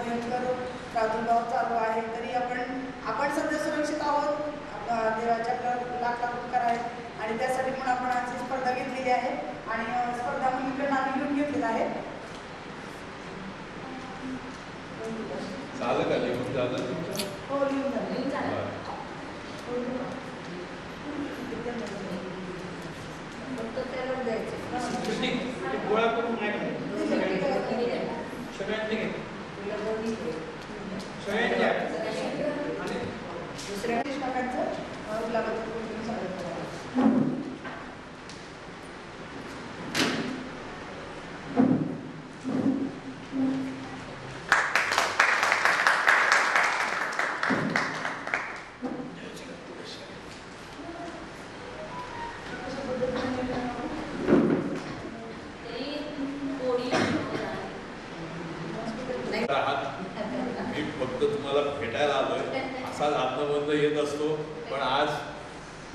भयंकर प्रादुर्भाव चालू आहे, तरी आपण सध्या सुरक्षित आहोत. देवाच्या लाख लाख उपकार आहेत आणि त्यासाठी म्हणून आपण आजची स्पर्धा घेतलेली आहे आणि स्पर्धा मुलीकडे आम्ही लिहून घेतलेला आहे. झालं का लिहून झालं? हो लिहून झालं. गोळा करून दुसऱ्या शिक्षकांचं मी फक्त तुम्हाला भेटायला आलोय, असाच आत्मबंध येत असतो, पण आज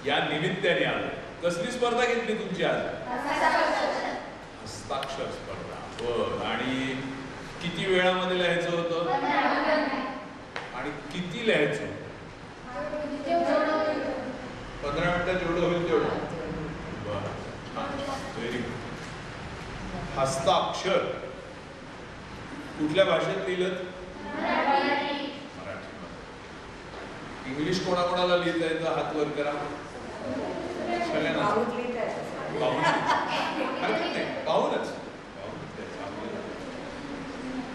या निमित्ताने आलोय. कसली स्पर्धा घेतली तुमची आज? हस्ताक्षर स्पर्धा. बरं. आणि किती वेळामध्ये लिहायचं होतं आणि किती लिहायचं? 15 मिनिटात जेवढं होईल तेवढं. बरं. Very good. हस्ताक्षर कुठल्या भाषेत लिहिलं? मराठी. इंग्लिश कोणाकोणाला लिहिता येतं? हात वर करा. सगळ्यांना पाहूनच.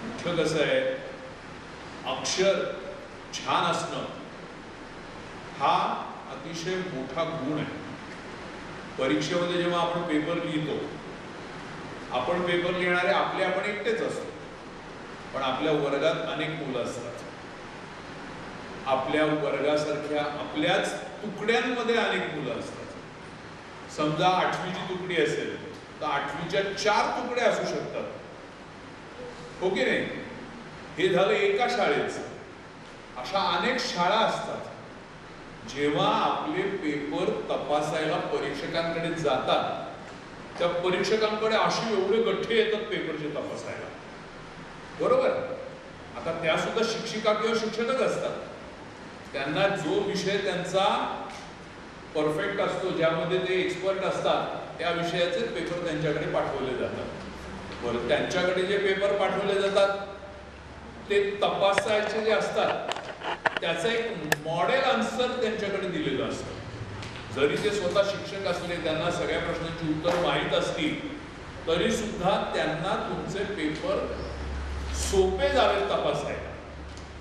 मुख्य कसं आहे, अक्षर छान असणं हा अतिशय मोठा गुण आहे. परीक्षेमध्ये जेव्हा आपण पेपर लिहितो, आपण पेपर लिहिणारे आपण एकटेच असतो, पण आपल्या वर्गात अनेक मुलं असतात. आपल्या वर्गासारख्या आपल्याच तुकड्यांमध्ये अनेक मुलं असतात. समजा 8वीची तुकडी असेल तर 8वीच्या 4 तुकड्या असू शकतात, हो की नाही? हे झालं एका शाळेचं. अशा अनेक शाळा असतात. जेव्हा आपले पेपर तपासायला परीक्षकांकडे जातात, त्या परीक्षकांकडे अशी एवढे गठ्ठे येतात पेपरचे तपासायला, बरोबर? आता त्या सुद्धा शिक्षिका किंवा शिक्षकच असतात. त्यांना जो विषय त्यांचा परफेक्ट असतो, ज्यामध्ये ते एक्सपर्ट असतात, त्या विषयाचे पेपर त्यांच्याकडे पाठवले जातात. बरं, त्यांच्याकडे जे पेपर पाठवले जातात ते तपासायचे जे असतात, त्याचं एक मॉडेल आन्सर त्यांच्याकडे दिलेलं असतं. जरी ते स्वतः शिक्षक असले, त्यांना सगळ्या प्रश्नांची उत्तर माहीत असतील, तरी सुद्धा त्यांना तुमचे पेपर सोपे जावेत तपासायला,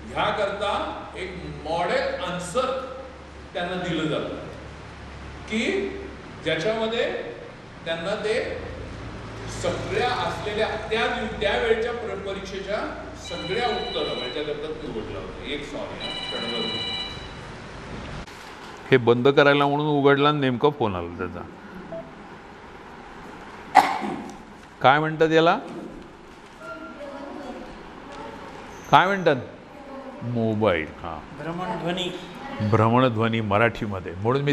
ह्याकरता एक मॉडेल आन्सर त्यांना दिलं जातं की ज्याच्यामध्ये त्यांना ते सगळ्या असलेल्या त्यावेळच्या परीक्षेच्या सगळ्या उत्तरं याच्याकरता निवडलं होतं. एक क्षणभर हे बंद करायला म्हणून उघडला, नेमका फोन आला त्याचा. काय म्हणतात याला? काय म्हणतात? मोबाईल. हा, भ्रमणध्वनी मराठीमध्ये. म्हणून मी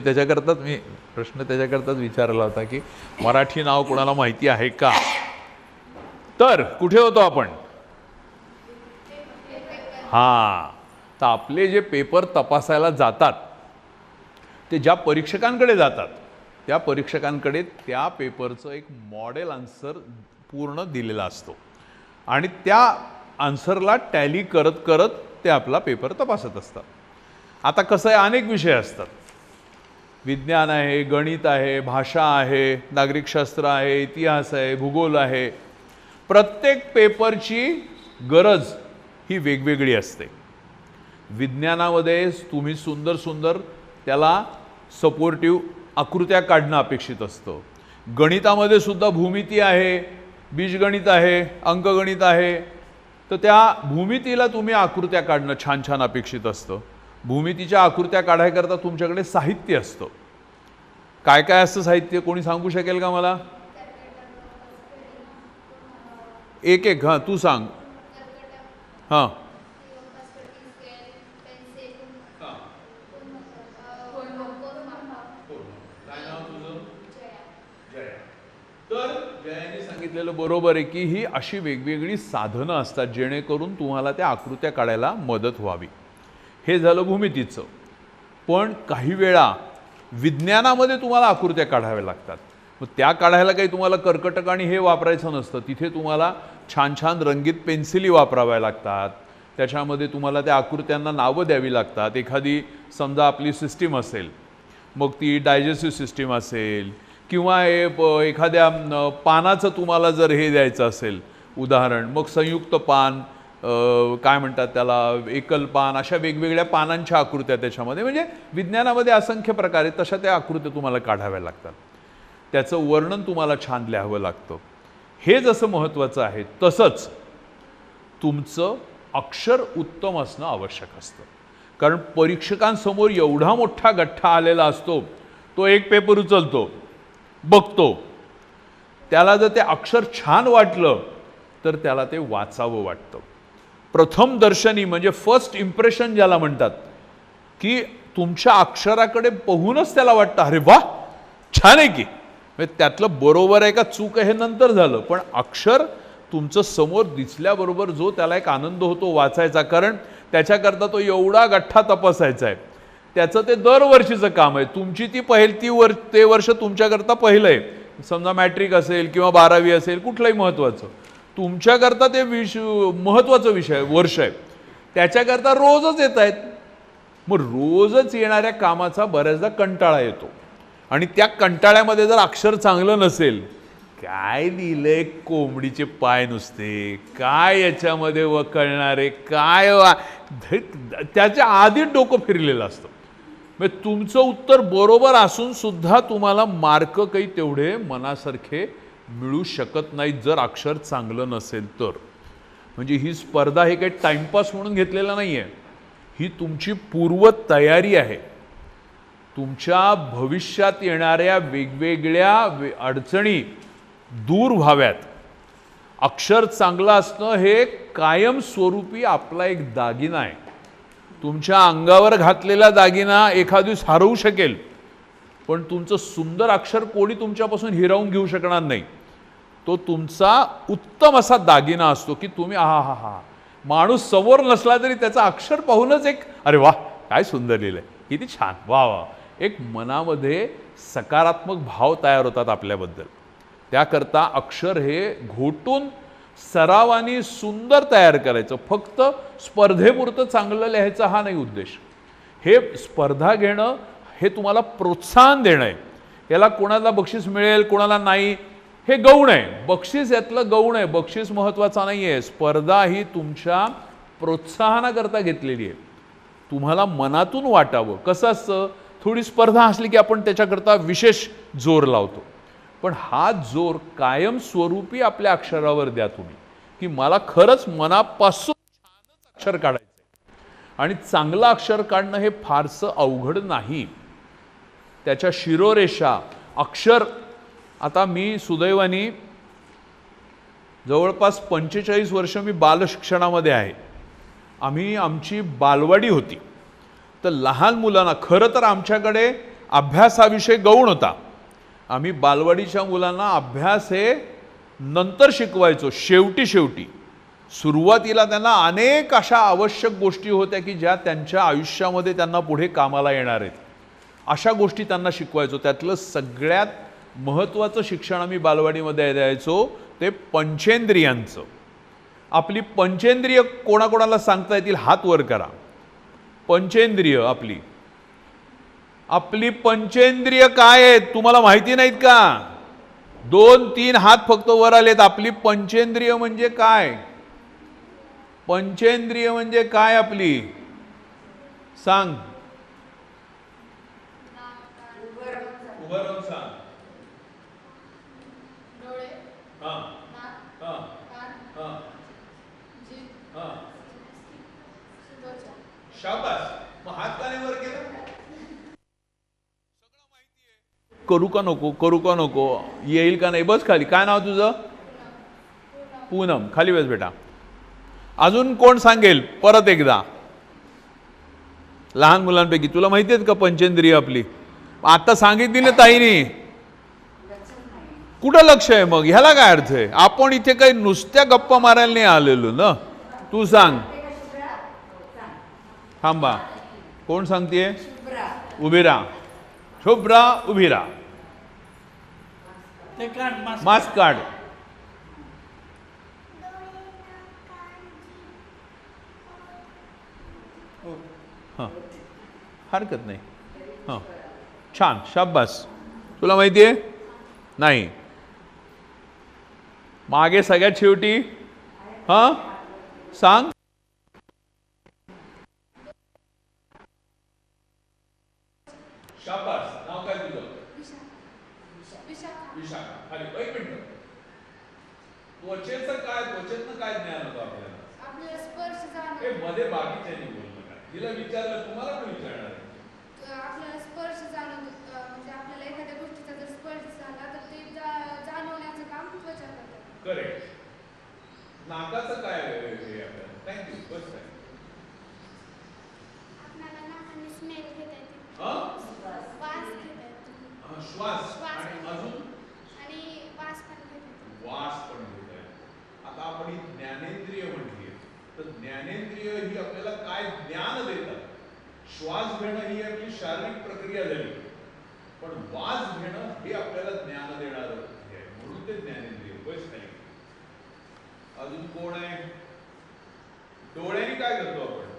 प्रश्न त्याच्याकरताच विचारला होता की मराठी नाव कोणाला माहिती आहे का? तर कुठे होतो आपण? हा, तर आपले जे पेपर तपासायला जातात ते ज्या परीक्षकांकडे जातात, त्या परीक्षकांकडे त्या पेपरचं एक मॉडेल आन्सर पूर्ण दिलेला असतो आणि त्या आन्सरला टॅली करत करत ते आपला पेपर तपासत असतात. आता कसं आहे, अनेक विषय असतात. विज्ञान आहे, गणित आहे, भाषा आहे, नागरिकशास्त्र आहे, इतिहास आहे, भूगोल आहे. प्रत्येक पेपरची गरज ही वेगवेगळी असते. विज्ञानामध्ये तुम्ही सुंदर सुंदर त्याला सपोर्टिव्ह आकृत्या काढणं अपेक्षित असतं. गणितामध्ये सुद्धा भूमिती आहे, बीजगणित आहे, अंकगणित आहे. तर त्या भूमितीला तुम्ही आकृत्या काढणं छान छान अपेक्षित असतं. भूमितीच्या आकृत्या काढायकरता तुमच्याकडे साहित्य असतं. काय काय असतं साहित्य? कोणी सांगू शकेल का मला? एक एक. हां, तू सांग. हां, तर जयाने सांगितलेलं सांगितलेलं बरोबर आहे की ही अशी वेगवेगळी साधनं असतात जेणेकरून तुम्हाला त्या आकृत्या काढायला मदत व्हावी. हे झालं भूमितीचं. पण काही वेळा विज्ञानामध्ये तुम्हाला आकृत्या काढाव्या लागतात. मग त्या काढायला काही तुम्हाला कर्कटक आणि हे वापरायचं नसतं. तिथे तुम्हाला छान छान रंगीत पेन्सिली वापराव्या लागतात. त्याच्यामध्ये तुम्हाला त्या आकृत्यांना नावं द्यावी लागतात. एखादी समजा आपली सिस्टीम असेल, मग ती डायजेस्टिव्ह सिस्टीम असेल किंवा एखाद्या पानाचं तुम्हाला जर हे द्यायचं असेल उदाहरण, मग संयुक्त पान, काय म्हणतात त्याला, एकल पान, अशा वेगवेगळ्या पानांच्या आकृत्या त्याच्यामध्ये, म्हणजे विज्ञानामध्ये असंख्य प्रकारे तशा त्या आकृत्या तुम्हाला काढाव्या लागतात. त्याचं वर्णन तुम्हाला छान लिहावं लागतं. हे जसं महत्त्वाचं आहे तसंच तुमचं अक्षर उत्तम असणं आवश्यक असतं. कारण परीक्षकांसमोर एवढा मोठा गठ्ठा आलेला असतो, तो एक पेपर उचलतो, बघतो, त्याला जर ते अक्षर छान वाटलं तर त्याला ते वाचावं वाटतं. प्रथम दर्शनी म्हणजे फर्स्ट इम्प्रेशन ज्याला म्हणतात, की तुमच्या अक्षराकडे पाहूनच त्याला वाटतं अरे वा छान आहे की. म्हणजे त्यातलं बरोबर आहे का चूक आहे हे नंतर झालं, पण अक्षर तुमचं समोर दिसल्याबरोबर जो त्याला एक आनंद होतो वाचायचा, कारण त्याच्याकरता तो एवढा गठ्ठा तपासायचा आहे. त्याचं ते दरवर्षीचं काम आहे. तुमची ते वर्ष तुमच्याकरता पहिलं आहे. समजा मॅट्रिक असेल किंवा 12वी असेल, कुठलंही महत्त्वाचं, तुमच्याकरता ते महत्त्वाचं वर्ष आहे. त्याच्याकरता रोजच येत आहेत. मग रोजच येणाऱ्या कामाचा बऱ्याचदा कंटाळा येतो. आणि त्या कंटाळ्यामध्ये जर अक्षर चांगलं नसेल, काय लिहिलंय कोंबडीचे पाय नुसते, काय याच्यामध्ये वकळणारे, काय त्याच्या आधी डोकं फिरलेलं असतं. म्हणजे तुमचं उत्तर बरोबर असून सुद्धा तुम्हाला मार्क काही तेवढे मनासारखे मिळू शकत नाहीत जर अक्षर चांगलं नसेल तर. म्हणजे ही स्पर्धा हे काही टाइमपास म्हणून घेतलेला नाही आहे. ही तुमची पूर्व तयारी आहे. तुमच्या भविष्यात येणाऱ्या वेगवेगळ्या अडचणी दूर व्हाव्यात. अक्षर चांगलं असणं हे कायमस्वरूपी आपला एक दागिना आहे. तुमच्या अंगावर घातलेला दागिना एखाद दिवस हरवू शकेल, पण तुमचं सुंदर अक्षर कोणी तुमच्यापासून हिरावून घेऊ शकणार नाही. तो तुमचा उत्तम असा दागिना असतो की तुम्ही हा माणूस समोर नसला तरी त्याचा अक्षर पाहूनच एक अरे वा काय सुंदर लिहिलंय, किती छान, वा वा, एक मनामध्ये सकारात्मक भाव तयार होतात आपल्याबद्दल. त्याकरता अक्षर हे घोटून सरावानी सुंदर तयार करायचं. फक्त स्पर्धेपुरतं चांगलं लिहायचं हा नाही उद्देश. हे स्पर्धा घेणं हे तुम्हाला प्रोत्साहन देणं आहे. याला कोणाला बक्षीस मिळेल कोणाला नाही हे गौण आहे. बक्षीस यातलं गौण आहे, बक्षीस महत्त्वाचा नाही आहे. स्पर्धा ही तुमच्या प्रोत्साहनाकरता घेतलेली आहे. तुम्हाला मनातून वाटावं. कसं असतं, थोडी स्पर्धा असली की आपण त्याच्याकरता विशेष जोर लावतो, पण हा जोर कायमस्वरूपी आपल्या अक्षरावर द्या तुम्ही, की मला खरंच मनापासून छानच अक्षर काढायचं आहे. आणि चांगलं अक्षर काढणं हे फारसं अवघड नाही. त्याच्या शिरोरेषा अक्षर, आता मी सुदैवाने जवळपास 45 वर्ष मी बालशिक्षणामध्ये आहे. आमची बालवाडी होती. तर लहान मुलांना खरं तर आमच्याकडे अभ्यास हा विषय गौण होता. आम्ही बालवाडीच्या मुलांना अभ्यास हे नंतर शिकवायचो. शेवटी सुरुवातीला त्यांना अनेक अशा आवश्यक गोष्टी होत्या की ज्या त्यांच्या आयुष्यामध्ये त्यांना पुढे कामाला येणार आहेत, अशा गोष्टी त्यांना शिकवायचो. त्यातलं सगळ्यात महत्त्वाचं शिक्षण आम्ही बालवाडीमध्ये द्यायचो ते पंचेंद्रियांचं. आपली पंचेंद्रिय कोणाकोणाला सांगता येतील हात वर करा. पंचेंद्रिय आपली पंचेंद्रिय काय आहेत तुम्हाला माहिती नाहीत का? 2-3 हात फक्त वर आलेत. आपली पंचेंद्रिय म्हणजे काय? पंचेंद्रिय म्हणजे काय आपली? सांग. उभं राहून सांग. डोळे, हां नाक, हां कान, हां जीभ, हां. त्वचा. शाबास. मग हात काने वर केला. करू का नको, येईल का नाही, बस खाली. काय नाव तुझं? पूनम. खाली बस बेटा. अजून कोण सांगेल परत एकदा? लहान मुलांपैकी तुला माहिती आहेत का पंचेंद्रिय आपली? आता सांगितली ना ताईनी. कुठं लक्ष आहे मग? ह्याला काय अर्थ आहे? आपण इथे काही नुसत्या गप्पा मारायला नाही आलेलो ना. तू सांग. थांबा, कोण सांगतेय? उभी राहा. शुभ्रा उभी राहा. ते काढ मास्क. मास्क काढ. हो. हां, हरकत नाही. हां, छान, शाबास. तुला माहिती आहे? नाही. मागे सगळ्यात शेवटी हां सांग. शाबास. नाव काय तुझं? विशाखा. विशाखा. खाली एक मिनिट. त्वचेचं काय, त्वचेतनं काय ज्ञान होतं आपल्याला? आपल्याला स्पर्श हे जाणवतो. मध्ये बाकीच्यांनी बोलू नका. तिला विचारलं, तुम्हाला पण विचारणार आहे. आपल्याला स्पर्श जाणवतो, म्हणजे आपल्याला एखाद्या गोष्टीचा जर स्पर्श झाला तर ते जाणवण्याचं काम त्वचा करतं. करेक्ट. नाकाचं काय हे आपल्याला? थँक्यू. बस काय? आपल्याला नाकाने स्मेल घेता येते. हां? वास घेता येतो. श्वास आणि अजून आणि वास पण घेता येतो. वास पण घेत आहे. आता आपण ही ज्ञानेंद्रिय म्हटली आहे, तर ज्ञानेंद्रिय ही आपल्याला काय ज्ञान देतात? श्वास घेणं ही आपली शारीरिक प्रक्रिया झाली, पण वास घेणं हे आपल्याला ज्ञान देणारं आहे, म्हणून ते ज्ञानेंद्रिय. बस नाही. अजून कोण आहे? डोळ्यांनी काय करतो आपण?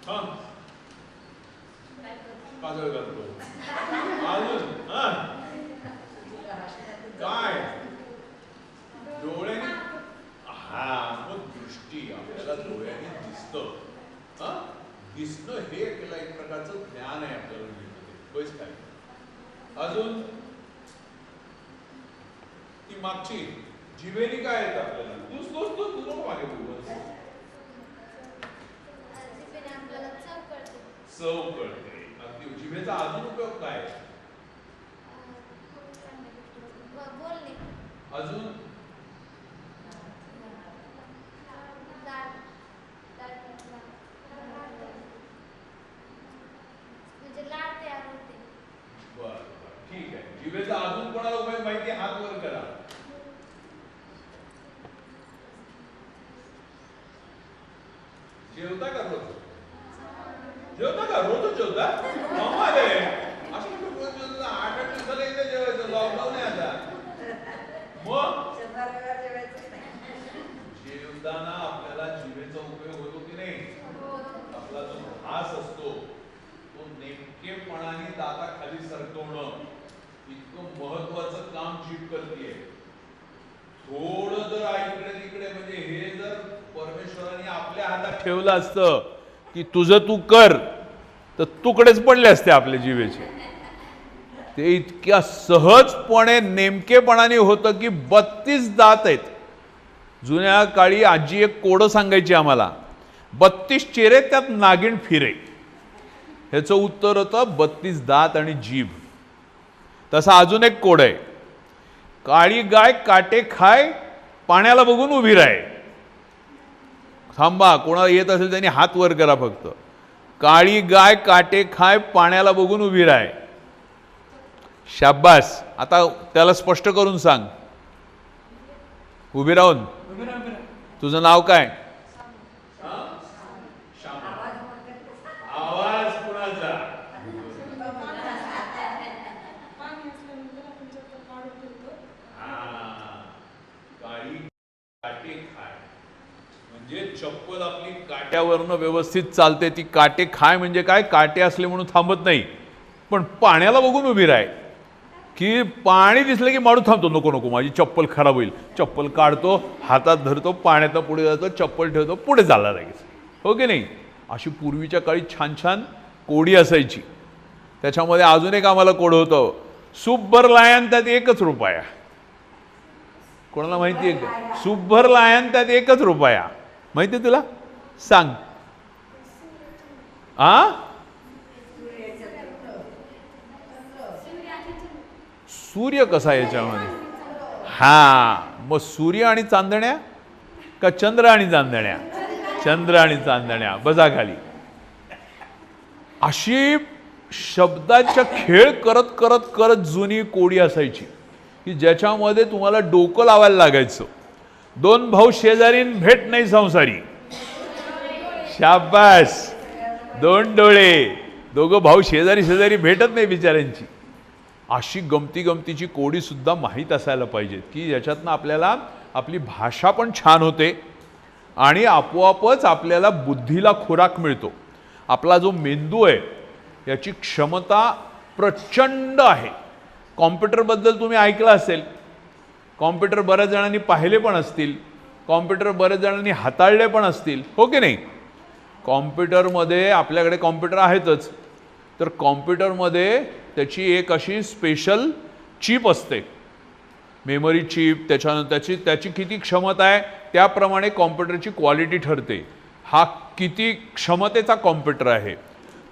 हा, काजळ घालतो. अजून काय? डोळ्याने. हा, मग दृष्टी आपल्याला डोळ्याने दिसतं. हा, दिसणं हे आपल्याला एक प्रकारचं ज्ञान आहे आपल्याला मिळतं. बस काय? अजून ती मागची जिभेने काय येतं आपल्याला? तू मागे बोल. जिभेने आपल्याला चव कळते. चव कळते. अगदी. जिभेचा अजून उपयोग काय? बोलणे. अजून म्हणजे लाड तयार होते. बरं, ठीक आहे. जिभेचा अजून कोणाला उपयोग माहिती? हात वर करा. जेवता का रोज? जेवता का? रोजच जेवता? कमाल आहे. असं कुठं रोज जेवता? 8-8 दिवसाला एकदा जेवायचं. लॉकडाऊन आहे आता. मग जेवताना आपल्याला जिभेचा उपयोग होतो की नाही? आपला जो घास असतो तो नेमकेपणाने दाताखाली सरकवणं इतकं महत्वाचं काम जीभ करतेय. थोडं जर इकडे तिकडे, म्हणजे हे जर परमेश्वराने आपल्या हातात ठेवलं असतं की तुझं तू कर, तर तुकडेच पडले असते आपल्या जिभेचे. ते इतक्या सहजपणे नेमकेपणाने होतं की 32 दात आहेत. जुन्या काळी आजी एक कोडं सांगायची आम्हाला, 32 चेहरे त्यात नागिण फिरे. ह्याचं उत्तर होतं 32 दात आणि जीभ. तसा अजून एक कोड आहे, काळी गाय काटे खाय, पाण्याला बघून उभी राहे. थांबा, कोणाला येत असेल त्यांनी हात वर करा फक्त. काळी गाय काटे खाय, पाण्याला बघून उभी राहे. शाबास. आता त्याला स्पष्ट करून सांग. उभी राहून. तुझं नाव काय? आवाज कुणाचा? काळी काटे खाय म्हणजे चप्पल आपली काट्यावरनं व्यवस्थित चालते. ती काटे खाय म्हणजे काय? काटे असले म्हणून थांबत नाही, पण पाण्याला बघून उभी राह. की पाणी दिसलं की माणूस थांबतो. नको नको, माझी चप्पल खराब होईल. चप्पल काढतो, हातात धरतो, पाण्यातनं पुढे जातो, चप्पल ठेवतो, पुढे चालला लगेच. हो की नाही? अशी पूर्वीच्या काळी छान छान कोडी असायची. त्याच्यामध्ये अजून एक आम्हाला कोड होतं, सुभर लायन त्यात 1 रुपया. कोणाला माहिती आहे का? सुभर लायन त्यात 1 रुपया. माहिती आहे तुला? सांग. सूर्य कसा याच्यामध्ये? हा, मग सूर्य आणि चांदण्या का चंद्र आणि चांदण्या? चंद्र आणि चांदण्या. बसा खाली. अशी शब्दाच्या खेळ करत करत करत जुनी कोडी असायची की ज्याच्यामध्ये तुम्हाला डोकं लावायला लागायचं. 2 भाऊ शेजारीन भेट नाही संसारी. शाबास. 2 डोळे. दोघं भाऊ शेजारी शेजारी भेटत नाही बिचाऱ्यांची. अशी गमतीची कोडी सुद्धा माहीत असायला पाहिजेत की ज्याच्यातनं आपल्याला आपली भाषा पण छान होते आणि आपोआपच आपल्याला बुद्धीला खुराक मिळतो. आपला जो मेंदू आहे याची क्षमता प्रचंड आहे. कॉम्प्युटरबद्दल तुम्ही ऐकलं असेल. कॉम्प्युटर बऱ्याच जणांनी पाहिले पण असतील. कॉम्प्युटर बऱ्याच जणांनी हाताळले पण असतील. हो की नाही? कॉम्प्युटरमध्ये आपल्याकडे कॉम्प्युटर आहेतच. तर कॉम्प्युटरमध्ये त्याची एक अशी स्पेशल चिप असते. Memory chip. त्याच्यानंतर त्याची किती क्षमता आहे त्याप्रमाणे कॉम्प्युटरची क्वालिटी ठरते. हा किती क्षमतेचा कॉम्प्युटर आहे.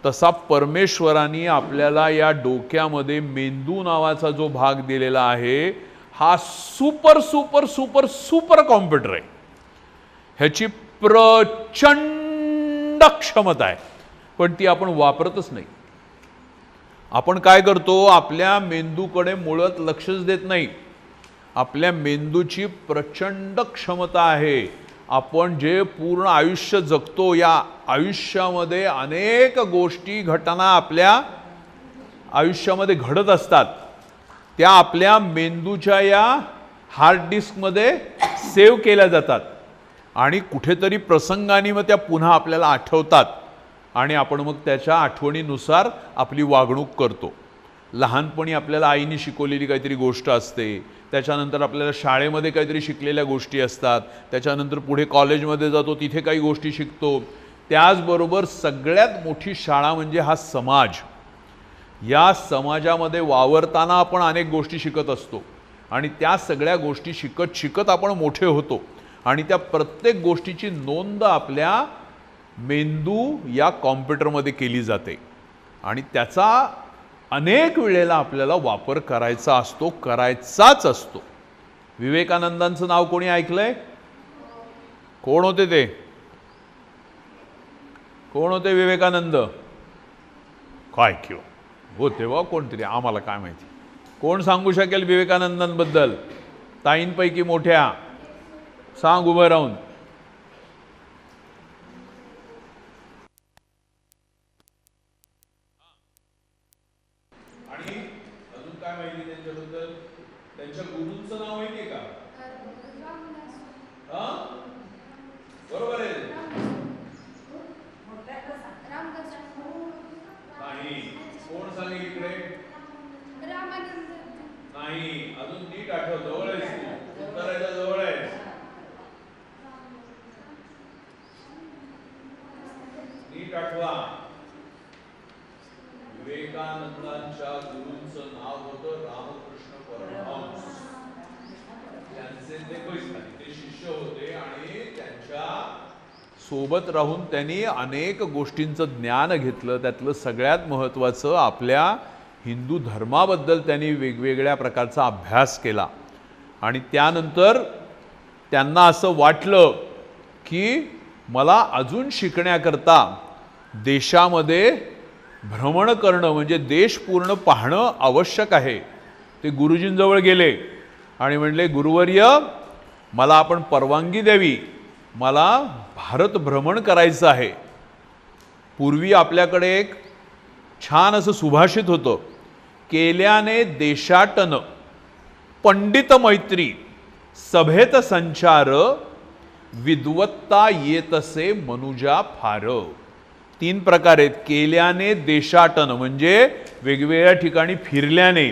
तसा परमेश्वराने आपल्याला या डोक्यामध्ये मेंदू नावाचा जो भाग दिलेला आहे हा super super super super computer आहे. ह्याची प्रचंड क्षमता आहे पण ती आपण वापरतच नाही. आपण काय करतो? आपल्या मेंदूकडे मुळात लक्षच देत नाही. आपल्या मेंदूची प्रचंड क्षमता आहे. आपण जे पूर्ण आयुष्य जगतो या आयुष्यामध्ये अनेक गोष्टी घटना आपल्या आयुष्यामध्ये घडत असतात. त्या आपल्या मेंदूच्या या हार्ड डिस्कमध्ये सेव्ह केल्या जातात आणि कुठेतरी प्रसंगाने मग त्या पुन्हा आपल्याला आठवतात आणि आपण मग त्याच्या आठवणीनुसार आपली वागणूक करतो. लहानपणी आपल्याला आईने शिकवलेली काहीतरी गोष्ट असते. त्याच्यानंतर आपल्याला शाळेमध्ये काहीतरी शिकलेल्या गोष्टी असतात. त्याच्यानंतर पुढे कॉलेजमध्ये जातो तिथे काही गोष्टी शिकतो. त्याचबरोबर सगळ्यात मोठी शाळा म्हणजे हा समाज. या समाजामध्ये वावरताना आपण अनेक गोष्टी शिकत असतो आणि त्या सगळ्या गोष्टी शिकत शिकत आपण मोठे होतो आणि त्या प्रत्येक गोष्टीची नोंद आपल्या मेंदू या कॉम्प्युटरमध्ये केली जाते आणि त्याचा अनेक वेळेला आपल्याला वापर करायचा असतो, करायचाच असतो. विवेकानंदांचं नाव कोणी ऐकलंय? कोण होते ते? कोण होते विवेकानंद? काय किंवा होते वा कोणतरी, आम्हाला काय माहिती. कोण सांगू शकेल विवेकानंदांबद्दल? ताईंपैकी मोठ्या सांग उभं राहून. आणि अजून काय माहिती त्यांच्याबद्दल? त्यांच्या गुरूंचं नाव माहितीये का? हा बरोबर आहे. नाही. कोण सांगेल इकडे? नाही. अजून नीट आठव. जवळ आहेस तू. उत्तराच्या जवळ आहेस. नीट आठवा. विवेकानंदांच्या गुरूंचं नाव होतं रामकृष्ण परमहंस. त्यांचे ते शिष्य होते आणि त्यांच्या सोबत राहून त्यांनी अनेक गोष्टींचं ज्ञान घेतलं. त्यातलं सगळ्यात महत्त्वाचं आपल्या हिंदू धर्माबद्दल त्यांनी वेगवेगळ्या प्रकारचा अभ्यास केला आणि त्यानंतर त्यांना असं वाटलं की मला अजून शिकण्याकरता देशामध्ये भ्रमण करणं म्हणजे देश पूर्ण पाहणं आवश्यक आहे. ते गुरुजींजवळ गेले आणि म्हणले, गुरुवर्य मला आपण परवानगी द्यावी, मला भारत भ्रमण करायचं आहे. पूर्वी आपल्याकडे एक छान असं सुभाषित होतं, केल्याने देशाटन पंडित मैत्री सभेत संचार विद्वत्ता येतसे मनुजा फार. 3 प्रकार आहेत. केल्याने देशाटन म्हणजे वेगवेगळ्या ठिकाणी फिरल्याने.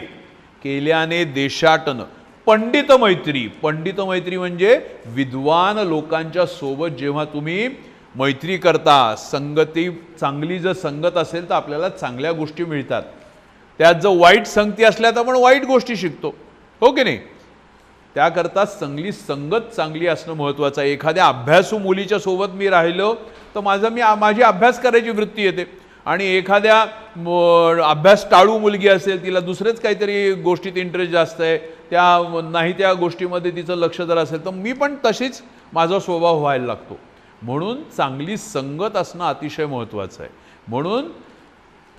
केल्याने देशाटन. पंडित मैत्री. पंडित मैत्री म्हणजे विद्वान लोकांच्या सोबत जेव्हा तुम्ही मैत्री करता, संगती चांगली जर संगत असेल तर आपल्याला चांगल्या गोष्टी मिळतात. त्यात जर वाईट संगती असल्या तर आपण वाईट गोष्टी शिकतो. हो की नाही? त्याकरता चांगली संगत चांगली असणं महत्त्वाचं आहे. एखाद्या अभ्यासू मुलीच्या सोबत मी राहिलो तर माझी अभ्यास करायची वृत्ती येते आणि एखाद्या अभ्यास टाळू मुलगी असेल, तिला दुसरेच काहीतरी गोष्टीत इंटरेस्ट जास्त आहे, त्या गोष्टीमध्ये तिचं लक्ष जर असेल तर मी पण तशीच माझा स्वभाव व्हायला लागतो. म्हणून चांगली संगत असणं अतिशय महत्त्वाचं आहे. म्हणून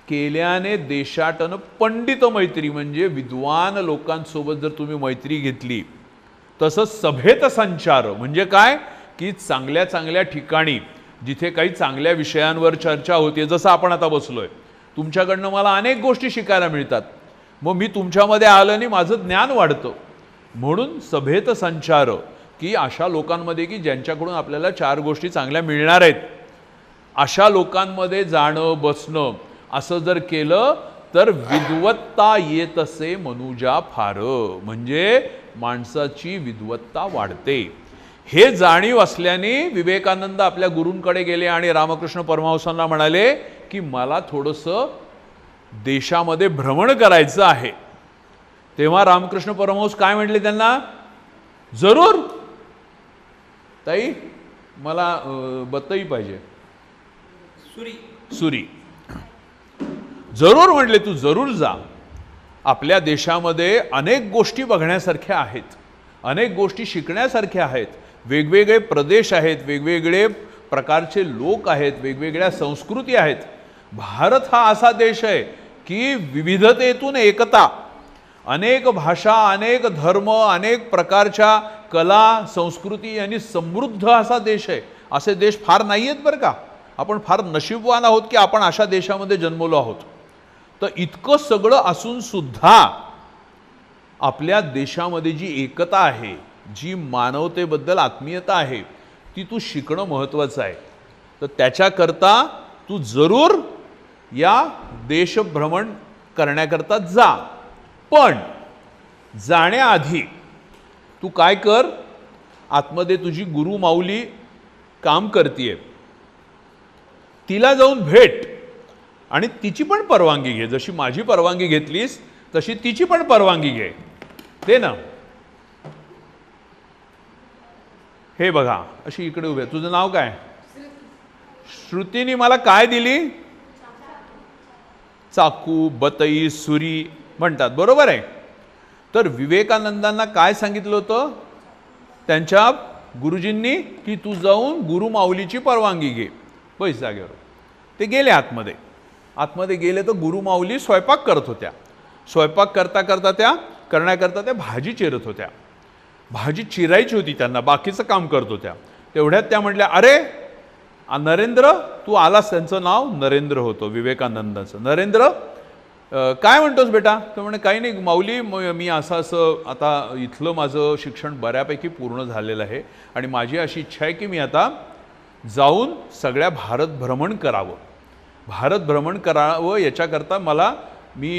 केल्याने देशाटन पंडित मैत्री, म्हणजे विद्वान लोकांसोबत जर तुम्ही मैत्री घेतली. तसंच सभेत संचार म्हणजे काय, की चांगल्या चांगल्या ठिकाणी जिथे काही चांगल्या विषयांवर चर्चा होते, जसं आपण आता बसलोय, तुमच्याकडनं मला अनेक गोष्टी शिकायला मिळतात. मग मी तुमच्यामध्ये आलं आणि माझं ज्ञान वाढतं. म्हणून सभेत संचार, की अशा लोकांमध्ये की ज्यांच्याकडून आपल्याला 4 गोष्टी चांगल्या मिळणार आहेत, अशा लोकांमध्ये जाणं बसणं असं जर केलं तर विद्वत्ता येत असे मनुजा फार, म्हणजे माणसाची विद्वत्ता वाढते. हे जाणीव असल्याने विवेकानंद आपल्या गुरूंकडे गेले आणि रामकृष्ण परमहंसांना म्हणाले की मला थोडंसं देशामध्ये भ्रमण करायचं आहे. तेव्हा रामकृष्ण परमहंस काय म्हटले त्यांना, जरूर ताई मला बत्तई पाहिजे, सुरी जरूर म्हटले, तू जरूर जा. आपल्या देशामध्ये अनेक गोष्टी बघण्यासारख्या आहेत, अनेक गोष्टी शिकण्यासारख्या आहेत. वेगवेगळे प्रदेश आहेत, वेगवेगळे प्रकारचे लोक आहेत, वेगवेगळ्या संस्कृती आहेत. भारत हा असा देश आहे की विविधतेतून एकता, अनेक भाषा, अनेक धर्म, अनेक प्रकारच्या कला संस्कृती यांनी समृद्ध असा देश आहे. असे देश फार नाही आहेत बरं का. आपण फार नशीबवान आहोत की आपण अशा देशामध्ये जन्मलो आहोत. तर इतकं सगळं असून सुद्धा आपल्या देशामध्ये जी एकता आहे, जी मानवतेबद्दल आत्मीयता आहे, ती तू शिकणं महत्त्वाचं आहे. तर त्याच्याकरता तू जरूर या देशभ्रमण करण्याकरता जा. पण जाण्याआधी तू काय कर, आतमध्ये तुझी गुरु माऊली काम करतीये, तिला जाऊन भेट आणि तिची पण परवानगी घे. जशी माझी परवानगी घेतलीस तशी तिची पण परवानगी घे. ते ना, हे बघा अशी इकडे उभे. तुझं नाव काय? श्रुतीने मला काय दिली? चाकू, बतई, सुरी म्हणतात, बरोबर आहे. तर विवेकानंदांना काय सांगितलं होतं त्यांच्या गुरुजींनी, की तू जाऊन गुरु माऊलीची परवानगी घे. पैसे जागेवर. ते गेले आतमध्ये. आतमध्ये गेले तर गुरु माऊली स्वयंपाक करत होत्या. स्वयंपाक करता करता त्या भाजी चिरत होत्या. भाजी चिरायची होती त्यांना, बाकीचं काम करत होत्या. तेवढ्यात त्या म्हटल्या, अरे नरेंद्र तू आलास. त्यांचं नाव नरेंद्र होतं विवेकानंदाचं. नरेंद्र काय म्हणतोस बेटा? तो म्हणे काही नाही माऊली, मी असं आता इथलं माझं शिक्षण बऱ्यापैकी पूर्ण झालेलं आहे आणि माझी अशी इच्छा आहे की मी आता जाऊन सगळ्या भारत भ्रमण करावं. भारत भ्रमण करावं याच्याकरता मी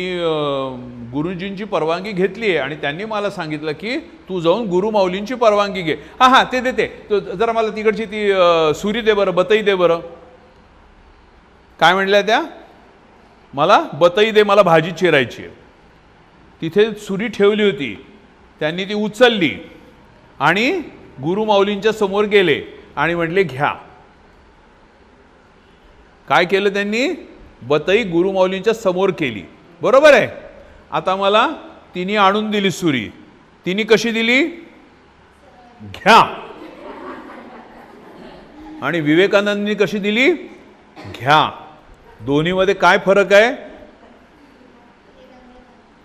गुरुजींची परवानगी घेतली आहे आणि त्यांनी मला सांगितलं की तू जाऊन गुरु माऊलींची परवानगी घे. हां ते देते. तो जरा मला तिकडची ती सुरी दे बरं, बतई दे बरं. काय म्हणल्या त्या? मला बतई दे, मला भाजी चिरायची आहे. तिथे सुरी ठेवली होती. त्यांनी ती उचलली आणि गुरु माऊलींच्या समोर गेले आणि म्हटले घ्या. काय केलं त्यांनी? बतई गुरु माऊलींच्या समोर केली, बरोबर आहे. आता मला तिने आणून दिली सुरी. तिने कशी दिली? घ्या. आणि विवेकानंदांनी कशी दिली? घ्या. दोन्हीमध्ये काय फरक आहे?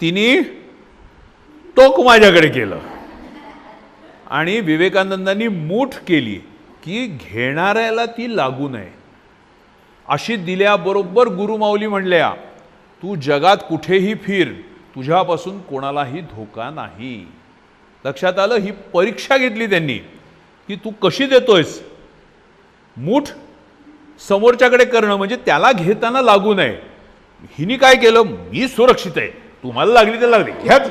तिने टोक माझ्याकडे केलं आणि विवेकानंदांनी मूठ केली की घेणाऱ्याला ती लागू नये. अशी दिल्याबरोबर गुरुमाऊली म्हणल्या, तू जगात कुठेही फिर, तुझ्यापासून कोणालाही धोका नाही. लक्षात आलं? ही परीक्षा घेतली त्यांनी की तू कशी देतोयस. मूठ समोरच्याकडे करणं म्हणजे त्याला घेताना लागू नये. हिने काय केलं? मी सुरक्षित आहे, तुम्हाला लागली तर लागली, घ्याच.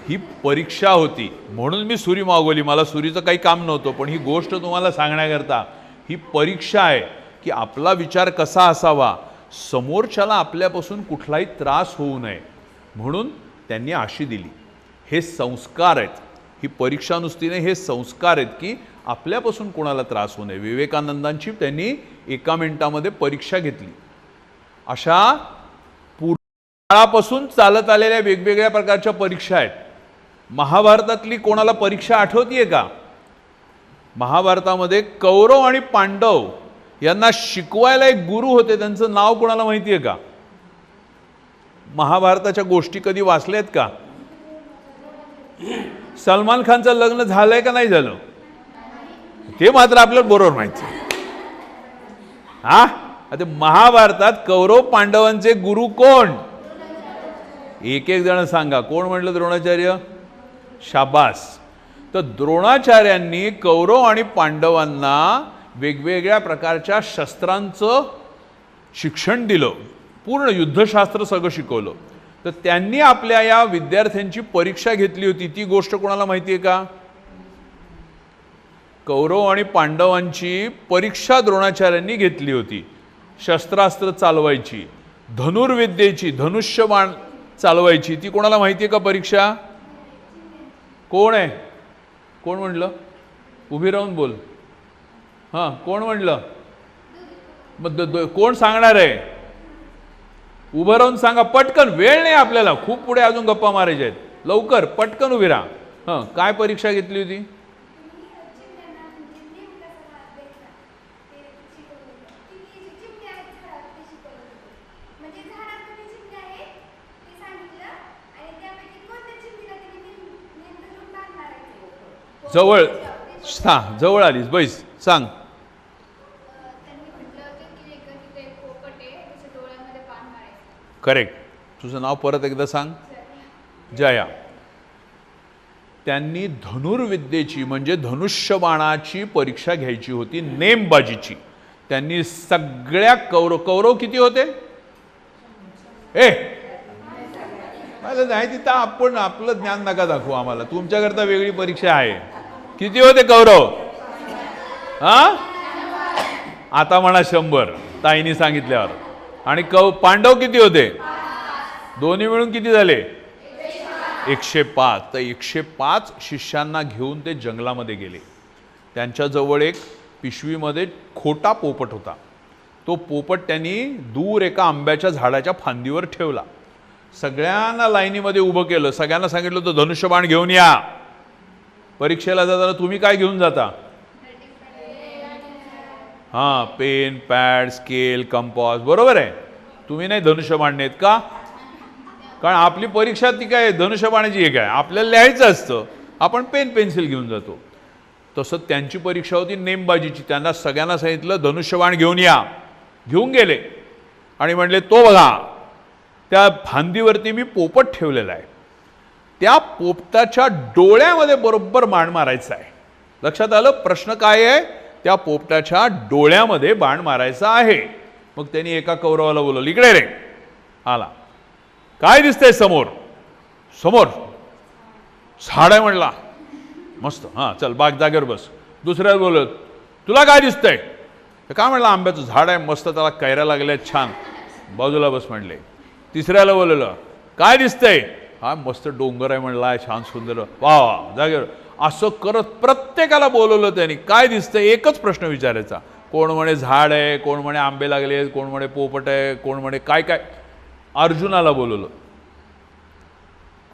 ही परीक्षा होती म्हणून मी सुरी मागवली. मला सुरीचं काही काम नव्हतं, पण ही गोष्ट तुम्हाला सांगण्याकरता ही परीक्षा आहे की आपला विचार कसा असावा, समोरच्याला आपल्यापासून कुठलाही त्रास होऊ नये. म्हणून त्यांनी अशी दिली. हे संस्कार आहेत. ही परीक्षा नुसती नाही, हे संस्कार आहेत की आपल्यापासून कोणाला त्रास होऊ नये. विवेकानंदांची त्यांनी 1 मिनिटामध्ये परीक्षा घेतली. अशा काळापासून चालत आलेल्या वेगवेगळ्या प्रकारच्या परीक्षा आहेत. महाभारतातली कोणाला परीक्षा आठवतीये का? महाभारतामध्ये कौरव आणि पांडव यांना शिकवायला एक गुरु होते, त्यांचं नाव कोणाला माहिती आहे का? महाभारताच्या गोष्टी कधी वाचल्यात का? सलमान खानचं लग्न झालंय का नाही झालं ते मात्र आपल्याला बरोबर माहिती. हा, आता महाभारतात कौरव पांडवांचे गुरु कोण? एक एक जण सांगा. कोण म्हटलं? द्रोणाचार्य. शाबास. तर द्रोणाचार्यांनी कौरव आणि पांडवांना वेगवेगळ्या प्रकारच्या शस्त्रांचं शिक्षण दिलं, पूर्ण युद्धशास्त्र सगळं शिकवलं. तर त्यांनी आपल्या या विद्यार्थ्यांची परीक्षा घेतली होती. ती गोष्ट कोणाला माहिती आहे का? कौरव आणि पांडवांची परीक्षा द्रोणाचार्यांनी घेतली होती. शस्त्रास्त्र चालवायची, धनुर्विद्येची, धनुष्यबाण चालवायची. ती कोणाला माहिती आहे का परीक्षा? कोण आहे? कोण म्हणलं? उभी राहून बोल. हां, कोण म्हणलं? मग कोण सांगणार आहे? उभं राहून सांगा पटकन, वेळ नाही आपल्याला, खूप पुढे अजून गप्पा मारायच्या आहेत. लवकर पटकन उभी राहा. हां, काय परीक्षा घेतली होती? जवळ जवळ आलीस, बैस, सांग. करेक्ट. तुझं नाव परत एकदा सांग. जया. त्यांनी धनुर्विद्येची म्हणजे धनुष्यबाणाची परीक्षा घ्यायची होती, नेमबाजीची. त्यांनी सगळ्या कौरव किती होते? नाही, तिथं आपण आपलं ज्ञान नका दाखवू आम्हाला, तुमच्याकरता वेगळी परीक्षा आहे. किती होते कौरव? हा, आता म्हणा 100 ताईनी सांगितल्यावर. आणि पांडव किती होते? दोन्ही मिळून किती झाले? 105. तर 105 शिष्यांना घेऊन ते जंगलामध्ये गेले. त्यांच्याजवळ एक पिशवीमध्ये खोटा पोपट होता. तो पोपट त्यांनी दूर एका आंब्याच्या झाडाच्या फांदीवर ठेवला. सगळ्यांना लाईनीमध्ये उभं केलं. सगळ्यांना सांगितलं होतं धनुष्यबाण घेऊन या. परीक्षेला जाताना तुम्ही काय घेऊन जाता? हां, पेन, पॅड, स्केल, कंपॉस. बरोबर आहे. तुम्ही नाही धनुष्यबाण नेत का? कारण आपली परीक्षा ती काय धनुष्यबाणाची एक आहे, आपल्याला लिहायचं असतं, आपण पेन पेन्सिल घेऊन जातो. तसं त्यांची परीक्षा होती नेमबाजीची. त्यांना सगळ्यांना सांगितलं धनुष्यबाण घेऊन या. घेऊन गेले आणि म्हणले तो बघा त्या फांदीवरती मी पोपट ठेवलेला आहे, त्या पोपटाच्या डोळ्यामध्ये बरोबर बाण मारायचा आहे. लक्षात आलं? प्रश्न काय आहे? त्या पोपटाच्या डोळ्यामध्ये बाण मारायचा आहे. मग त्यांनी एका कौरवाला बोलवलं, इकडे रे. आला. काय दिसतंय समोर? समोर झाड आहे म्हणला. मस्त. हां, चल बाग जागेवर बस. दुसऱ्याला बोलत, तुला काय दिसतंय? काय म्हणलं? आंब्याचं झाड आहे, मस्त, त्याला कैऱ्या लागल्या छान, बाजूला बस म्हणले. तिसऱ्याला बोलवलं, काय दिसतंय? हा, मस्त डोंगर आहे म्हणला, छान सुंदर, वा वा, जागेवर. असं करत प्रत्येकाला बोलवलं त्यांनी. काय दिसतंय? एकच प्रश्न विचारायचा. कोण म्हणे झाड आहे, कोण म्हणे आंबे लागले, कोण म्हणे पोपट आहे, कोण म्हणे काय काय. अर्जुनाला बोलवलं.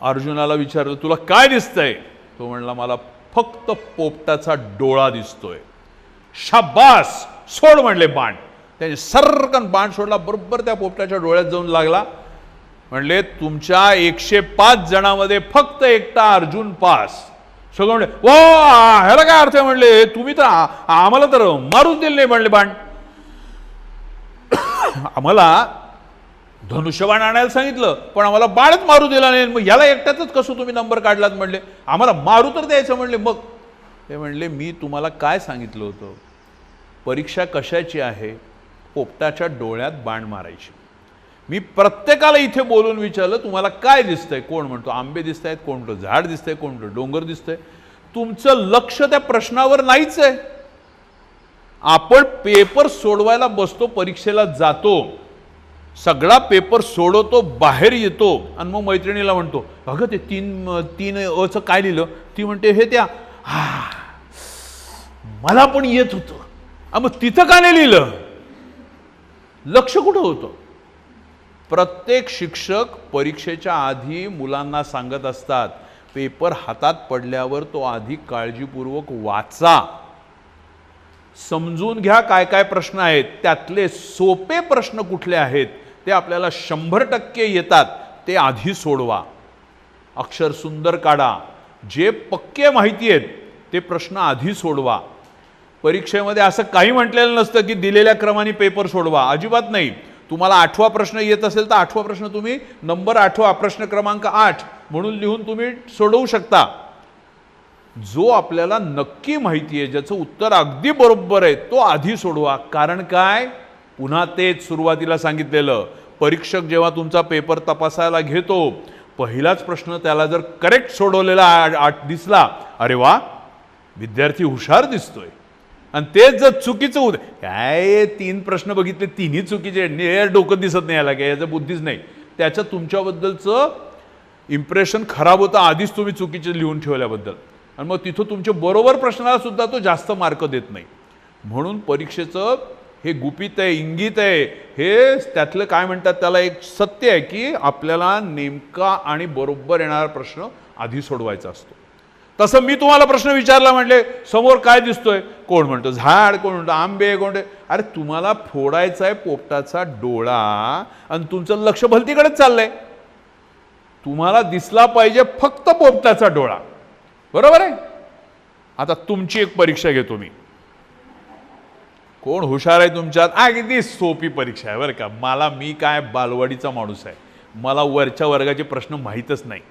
अर्जुनाला विचारलं, तुला काय दिसतंय? तो म्हणला, मला फक्त पोपटाचा डोळा दिसतोय. शाबास, सोड म्हणले बाण. त्याने सर्रकन बाण सोडला, बरोबर त्या पोपटाच्या डोळ्यात जाऊन लागला. म्हणले, तुमच्या 105 जणांमध्ये फक्त एकटा अर्जुन पास. सगळं म्हणले, वा, ह्याला काय अर्थ आहे? म्हणले, तुम्ही तर आम्हाला तर मारून दिले नाही म्हणले बाण. आम्हाला धनुष्यबाण आणायला सांगितलं, पण आम्हाला बाणच मारू दिला नाही. मग याला एकट्यातच कसं तुम्ही नंबर काढलात? म्हणले, आम्हाला मारू तर द्यायचं म्हणले. मग ते म्हणले, मी तुम्हाला काय सांगितलं होतं? परीक्षा कशाची आहे? पोपटाच्या डोळ्यात बाण मारायची. मी प्रत्येकाला इथे बोलून विचारलं, तुम्हाला काय दिसतंय? कोण म्हणतो आंबे दिसत आहेत, कोण म्हणतो झाड दिसतंय, कोण म्हणतो डोंगर दिसतंय. तुमचं लक्ष त्या प्रश्नावर नाहीच आहे. आपण पेपर सोडवायला बसतो, परीक्षेला जातो, सगळा पेपर सोडवतो, बाहेर येतो आणि मग मैत्रिणीला म्हणतो, अगं ते तीन अचं काय लिहिलं? ती म्हणते, हे त्या मला पण येत होतं. मग तिथं का नाही लिहिलं? लक्ष कुठं होतं? प्रत्येक शिक्षक परीक्षेच्या आधी मुलांना सांगत असतात, पेपर हातात पडल्यावर तो आधी काळजीपूर्वक वाचा. समजून घ्या काय काय प्रश्न आहेत, त्यातले सोपे प्रश्न कुठले आहेत ते आपल्याला 100% येतात ते आधी सोडवा. अक्षर सुंदर काढा. जे पक्के माहिती आहेत ते प्रश्न आधी सोडवा. परीक्षेमध्ये असं काही म्हटलेलं नसतं की दिलेल्या क्रमाने पेपर सोडवा, अजिबात नाही. तुम्हाला 8वा प्रश्न येत असेल तर 8वा प्रश्न तुम्ही नंबर 8वा प्रश्न क्रमांक 8 म्हणून लिहून तुम्ही सोडवू शकता. जो आपल्याला नक्की माहिती आहे, ज्याचं उत्तर अगदी बरोबर आहे, तो आधी सोडवा. कारण काय, पुन्हा तेच सुरुवातीला सांगितलेलं, परीक्षक जेव्हा तुमचा पेपर तपासायला घेतो, पहिलाच प्रश्न त्याला जर करेक्ट सोडवलेला दिसला, अरे वा विद्यार्थी हुशार दिसतोय, आणि तेच जर चुकीचं होत, काय 3 प्रश्न बघितले तिन्ही चुकीचे, डोकं दिसत नाही याला, काय याचं बुद्धीच नाही, त्याचं तुमच्याबद्दलचं इम्प्रेशन खराब होतं आधीच तुम्ही चुकीचे लिहून ठेवल्याबद्दल, आणि मग तिथं तुमच्या बरोबर प्रश्नाला सुद्धा तो जास्त मार्क देत नाही. म्हणून परीक्षेचं हे गुपित आहे, इंगित आहे, हे त्यातलं काय म्हणतात त्याला एक सत्य आहे की आपल्याला नेमका आणि बरोबर येणारा प्रश्न आधी सोडवायचा असतो. तसं मी तुम्हाला प्रश्न विचारला, म्हटले समोर काय दिसतोय, कोण म्हणतो झाड, कोण म्हणतो आंबे, कोण, अरे तुम्हाला फोडायचा आहे पोपटाचा डोळा आणि तुमचं लक्ष भलतीकडेच चाललंय. तुम्हाला दिसला पाहिजे फक्त पोपटाचा डोळा, बरोबर आहे. आता तुमची एक परीक्षा घेतो मी, कोण हुशार आहे तुमच्यात, अगदी सोपी परीक्षा आहे बरं का. मी काय बालवाडीचा माणूस आहे, मला वरच्या वर्गाचे प्रश्न माहीतच नाही.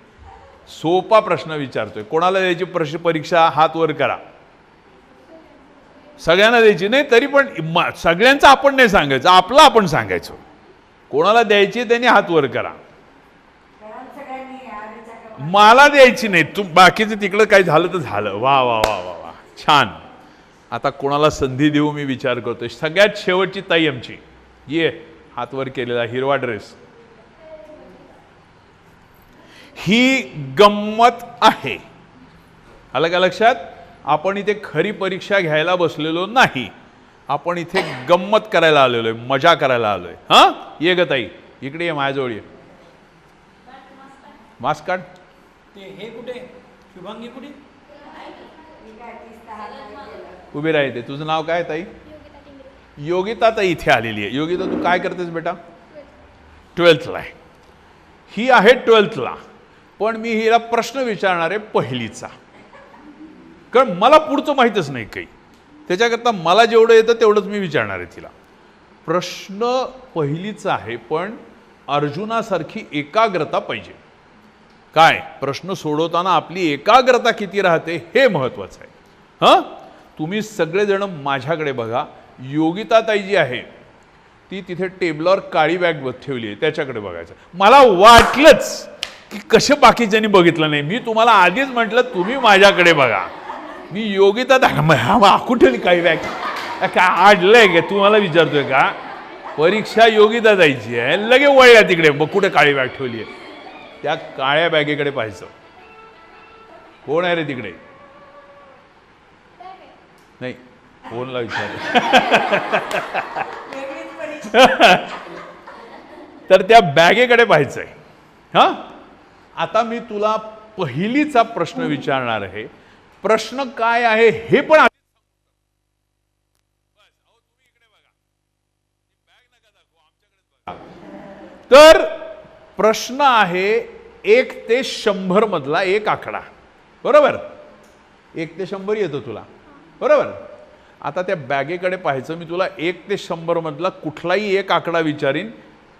सोपा प्रश्न विचारतोय, कोणाला द्यायची परीक्षा, हात वर करा. सगळ्यांना द्यायची नाही, तरी पण सगळ्यांचं आपण नाही सांगायचं, आपलं आपण सांगायचं. कोणाला द्यायची त्यांनी हात वर करा. मला द्यायची नाही, बाकीचं तिकडं काय झालं तर झालं. वा वा वा वा वा, छान. आता कोणाला संधी देऊ मी विचार करतोय. सगळ्यात शेवटची ताई आमची, ये हात वर केलेला हिरवा ड्रेस. ही गंमत आहे, आलं का लक्षात. आपण इथे खरी परीक्षा घ्यायला बसलेलो नाही, आपण इथे गंमत करायला आलेलो आहे, मजा करायला आलोय. हा ये ग ताई, इकडे ये माझ्याजवळ ये. मास्क काढ. हे कुठे, शुभांगी कुठे, उभी राहते. तुझं नाव काय ताई? योगिता ताई इथे आलेली आहे. योगिता तू काय करतेस बेटा? 12th ला आहे. ही आहे 12th ला, पण मी हिला प्रश्न विचारणार आहे पहिलीचा, कारण मला पुढचं माहीतच नाही काही, त्याच्याकरता मला जेवढं येतं तेवढंच मी विचारणार आहे तिला. प्रश्न पहिलीचा आहे, पण अर्जुनासारखी एकाग्रता पाहिजे. काय प्रश्न सोडवताना आपली एकाग्रता किती राहते हे महत्त्वाचं आहे. हां, तुम्ही सगळेजण माझ्याकडे बघा. योगिता ताई जी आहे ती तिथे टेबलावर काळी बॅग ठेवली आहे, त्याच्याकडे बघायचं. मला वाटलंच की कसे बाकीच्यांनी बघितलं नाही, मी तुम्हाला आधीच म्हटलं तुम्ही माझ्याकडे बघा. मी योगिता कुठे ठेवली काळी बॅग, काय आडलंय का तुम्हाला विचारतोय का? परीक्षा योगिता ताईची आहे, लगे वळल्या तिकडे, मग कुठे काळी बॅग ठेवली आहे. त्या काळ्या बॅगेकडे पाहायचं. कोण आहे रे तिकडे? नाही, फोनला विचार. तर त्या बॅगेकडे पाहायचंय. हा, आता मी तुला पहिलीचा प्रश्न विचारणार आहे. प्रश्न काय आहे हे पण तर प्रश्न आहे 1 ते 100 मधला एक आकडा, बरोबर? 1 ते 100 येतो तुला, बरोबर? आता त्या बॅगेकडे पाहायचं. मी तुला 1 ते 100 मधला कुठलाही एक आकडा विचारीन,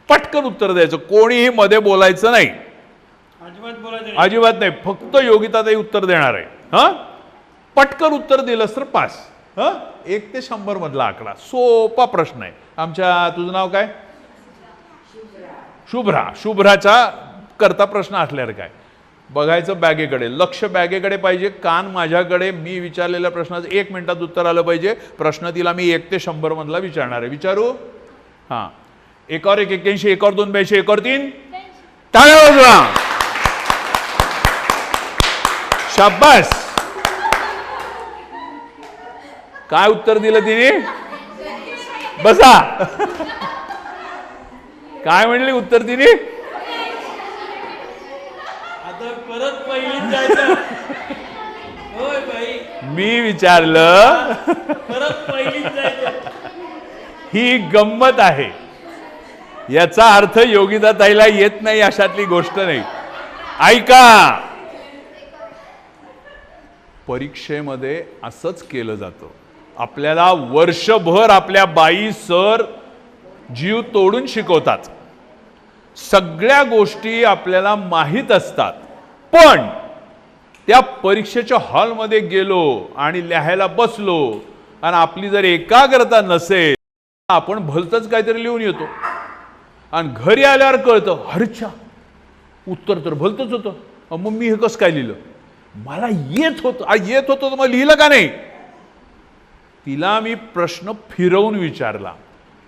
पटकन उत्तर द्यायचं, कोणीही मध्ये बोलायचं नाही, अजिबात नाही. फक्त योगिताताई उत्तर देणार आहे. हा, पटकन उत्तर दिलंस तर पास. हा, 1 ते 100 मधला आकडा, सोपा प्रश्न आहे. तुझं नाव काय? शुभ्रा. शुभ्राचा करता प्रश्न असल्यावर काय बघायचं, बॅगेकडे लक्ष, बॅगेकडे पाहिजे, कान माझ्याकडे. मी विचारलेल्या प्रश्नाचं 1 मिनिटात उत्तर आलं पाहिजे. प्रश्न तिला मी 1 ते 100 मधला विचारणार आहे. विचारू? हां, 1 और 1 81, 1 और 2 82, 1 और 3 टाळ्या वाजवा. शाबास. काय उत्तर दिलं तिने? बसा. काय म्हणले उत्तर तिने? आता परत पहिलीत जायचं. होय बाई, मी विचारलं. परत पहिलीच जायचं. ही गंमत आहे. याचा अर्थ योगिता ताईला येत नाही अशातली गोष्ट नाही. ऐका, परीक्षेमध्ये असंच केलं जातं. आपल्याला वर्षभर आपल्या बाई सर जीव तोडून शिकवतात, सगळ्या गोष्टी आपल्याला माहीत असतात, पण त्या परीक्षेच्या हॉलमध्ये गेलो आणि लिहायला बसलो आणि आपली जर एकाग्रता नसेल, आपण भलतंच काहीतरी लिहून येतो आणि घरी आल्यावर कळतं, हरच्या उत्तर तर भलतंच होतं. मग मी हे कसं काय लिहिलं? मला येत होतं तर मग लिहिलं का नाही? तिला मी प्रश्न फिरवून विचारला.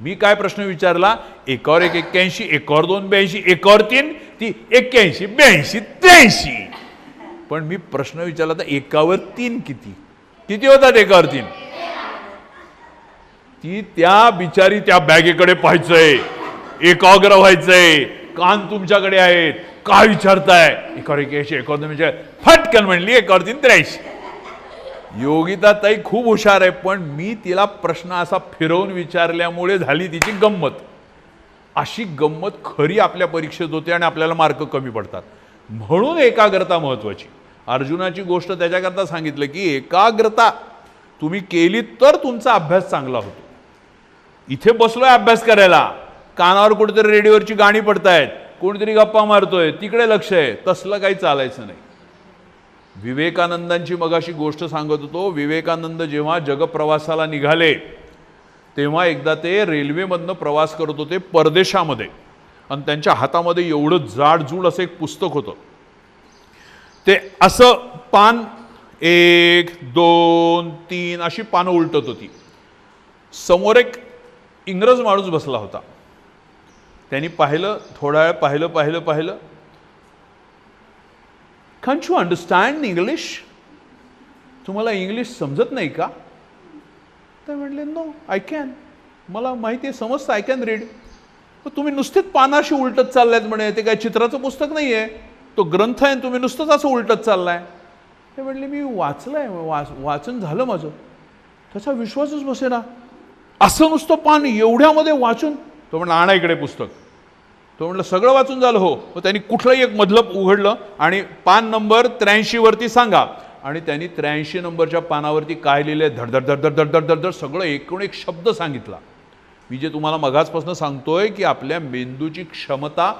मी काय प्रश्न विचारला? 1 1 81, 1 2 82, 1 3 ती 81 82 83. पण मी प्रश्न विचारला तर 1 3 किती होतात? 1 3. ती त्या बिचारी त्या बॅगेकडे पाहायचंय, एकाग्र व्हायचंय, कान तुमच्याकडे आहेत, काय विचारताय? 1 81, 1 2 म्हणजे फटकन म्हणली 1 3 83. योगिता ताई खूप हुशार आहे, पण मी तिला प्रश्न असा फिरवून विचारल्यामुळे झाली तिची गंमत. अशी गंमत खरी आपल्या परीक्षेत होते आणि आपल्याला मार्क कमी पडतात. म्हणून एकाग्रता महत्वाची. अर्जुनाची गोष्ट त्याच्याकरता सांगितलं की एकाग्रता तुम्ही केली तर तुमचा अभ्यास चांगला होतो. इथे बसलोय अभ्यास करायला, कानावर कुठेतरी रेडिओवरची गाणी पडतायत, कोणीतरी गप्पा मारतोय, तिकडे लक्ष आहे, तसलं काही चालायचं नाही. विवेकानंदांची मगाशी गोष्ट सांगत होतो. विवेकानंद जेव्हा जगप्रवासाला निघाले तेव्हा एकदा ते रेल्वेमधनं प्रवास करत होते परदेशामध्ये, आणि त्यांच्या हातामध्ये एवढं जाडजूड असं एक पुस्तक होतं. ते असं पान 1 2 3 अशी पानं उलटत होती. समोर एक इंग्रज माणूस बसला होता. त्यांनी पाहिलं, थोडा वेळ पाहिलं. Can't you understand English? तुम्हाला इंग्लिश समजत नाही का? ते म्हणले, नो आय कॅन, मला माहिती आहे, समजतं, आय कॅन रीड. पण तुम्ही नुसतेच पानाशी उलटत चाललायत म्हणे, ते काय चित्राचं पुस्तक नाही आहे, तो ग्रंथ आहे, तुम्ही नुसतंच असं उलटत चाललाय. ते म्हणले, मी वाचलंय, वाचन झालं माझं. त्याचा विश्वासच बसेना, असं नुसतं पान एवढ्यामध्ये वाचून. तो म्हणला, आणा इकडे पुस्तक. तो म्हणलं, सगळं वाचून झालं? हो. मग त्यांनी कुठलंही एक मधलं उघडलं आणि पान नंबर 83 वरती सांगा, आणि त्यांनी 83 नंबरच्या पानावरती काय लिहिले, धडधड धडधड धडधड धडधड सगळं एकूण एक शब्द सांगितला. मी जे तुम्हाला मगाचपासून सांगतोय की आपल्या मेंदूची क्षमता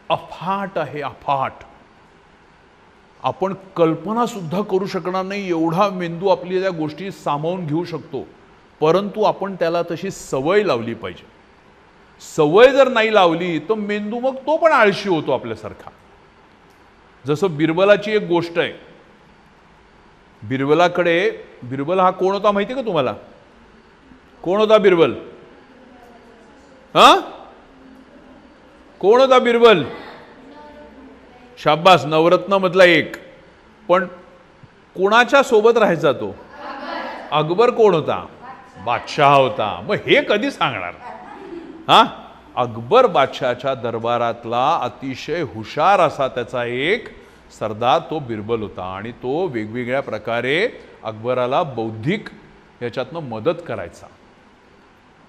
अफाट आहे, अफाट. आपण कल्पना सुद्धा करू शकणार नाही एवढा मेंदू आपली त्या गोष्टी सामावून घेऊ शकतो, परंतु आपण त्याला तशी सवय लावली पाहिजे. सवय जर नाही लावली तर मेंदू मग तो पण आळशी होतो आपल्यासारखा. जसं बिरबलाची एक गोष्ट आहे. बिरबल हा कोण होता माहिती का तुम्हाला? कोण होता बिरबल? कोण होता बिरबल? शाब्बास, नवरत्न मधला एक. पण कोणाच्या सोबत राहायचा तो? अकबर कोण होता? बादशाह होता. मग हे कधी सांगणार? अकबर बादशाहच्या दरबारातला अतिशय हुशार असा त्याचा एक सरदार तो बिरबल होता, आणि तो वेगवेगळ्या प्रकारे अकबराला बौद्धिक याच्यातनं मदत करायचा.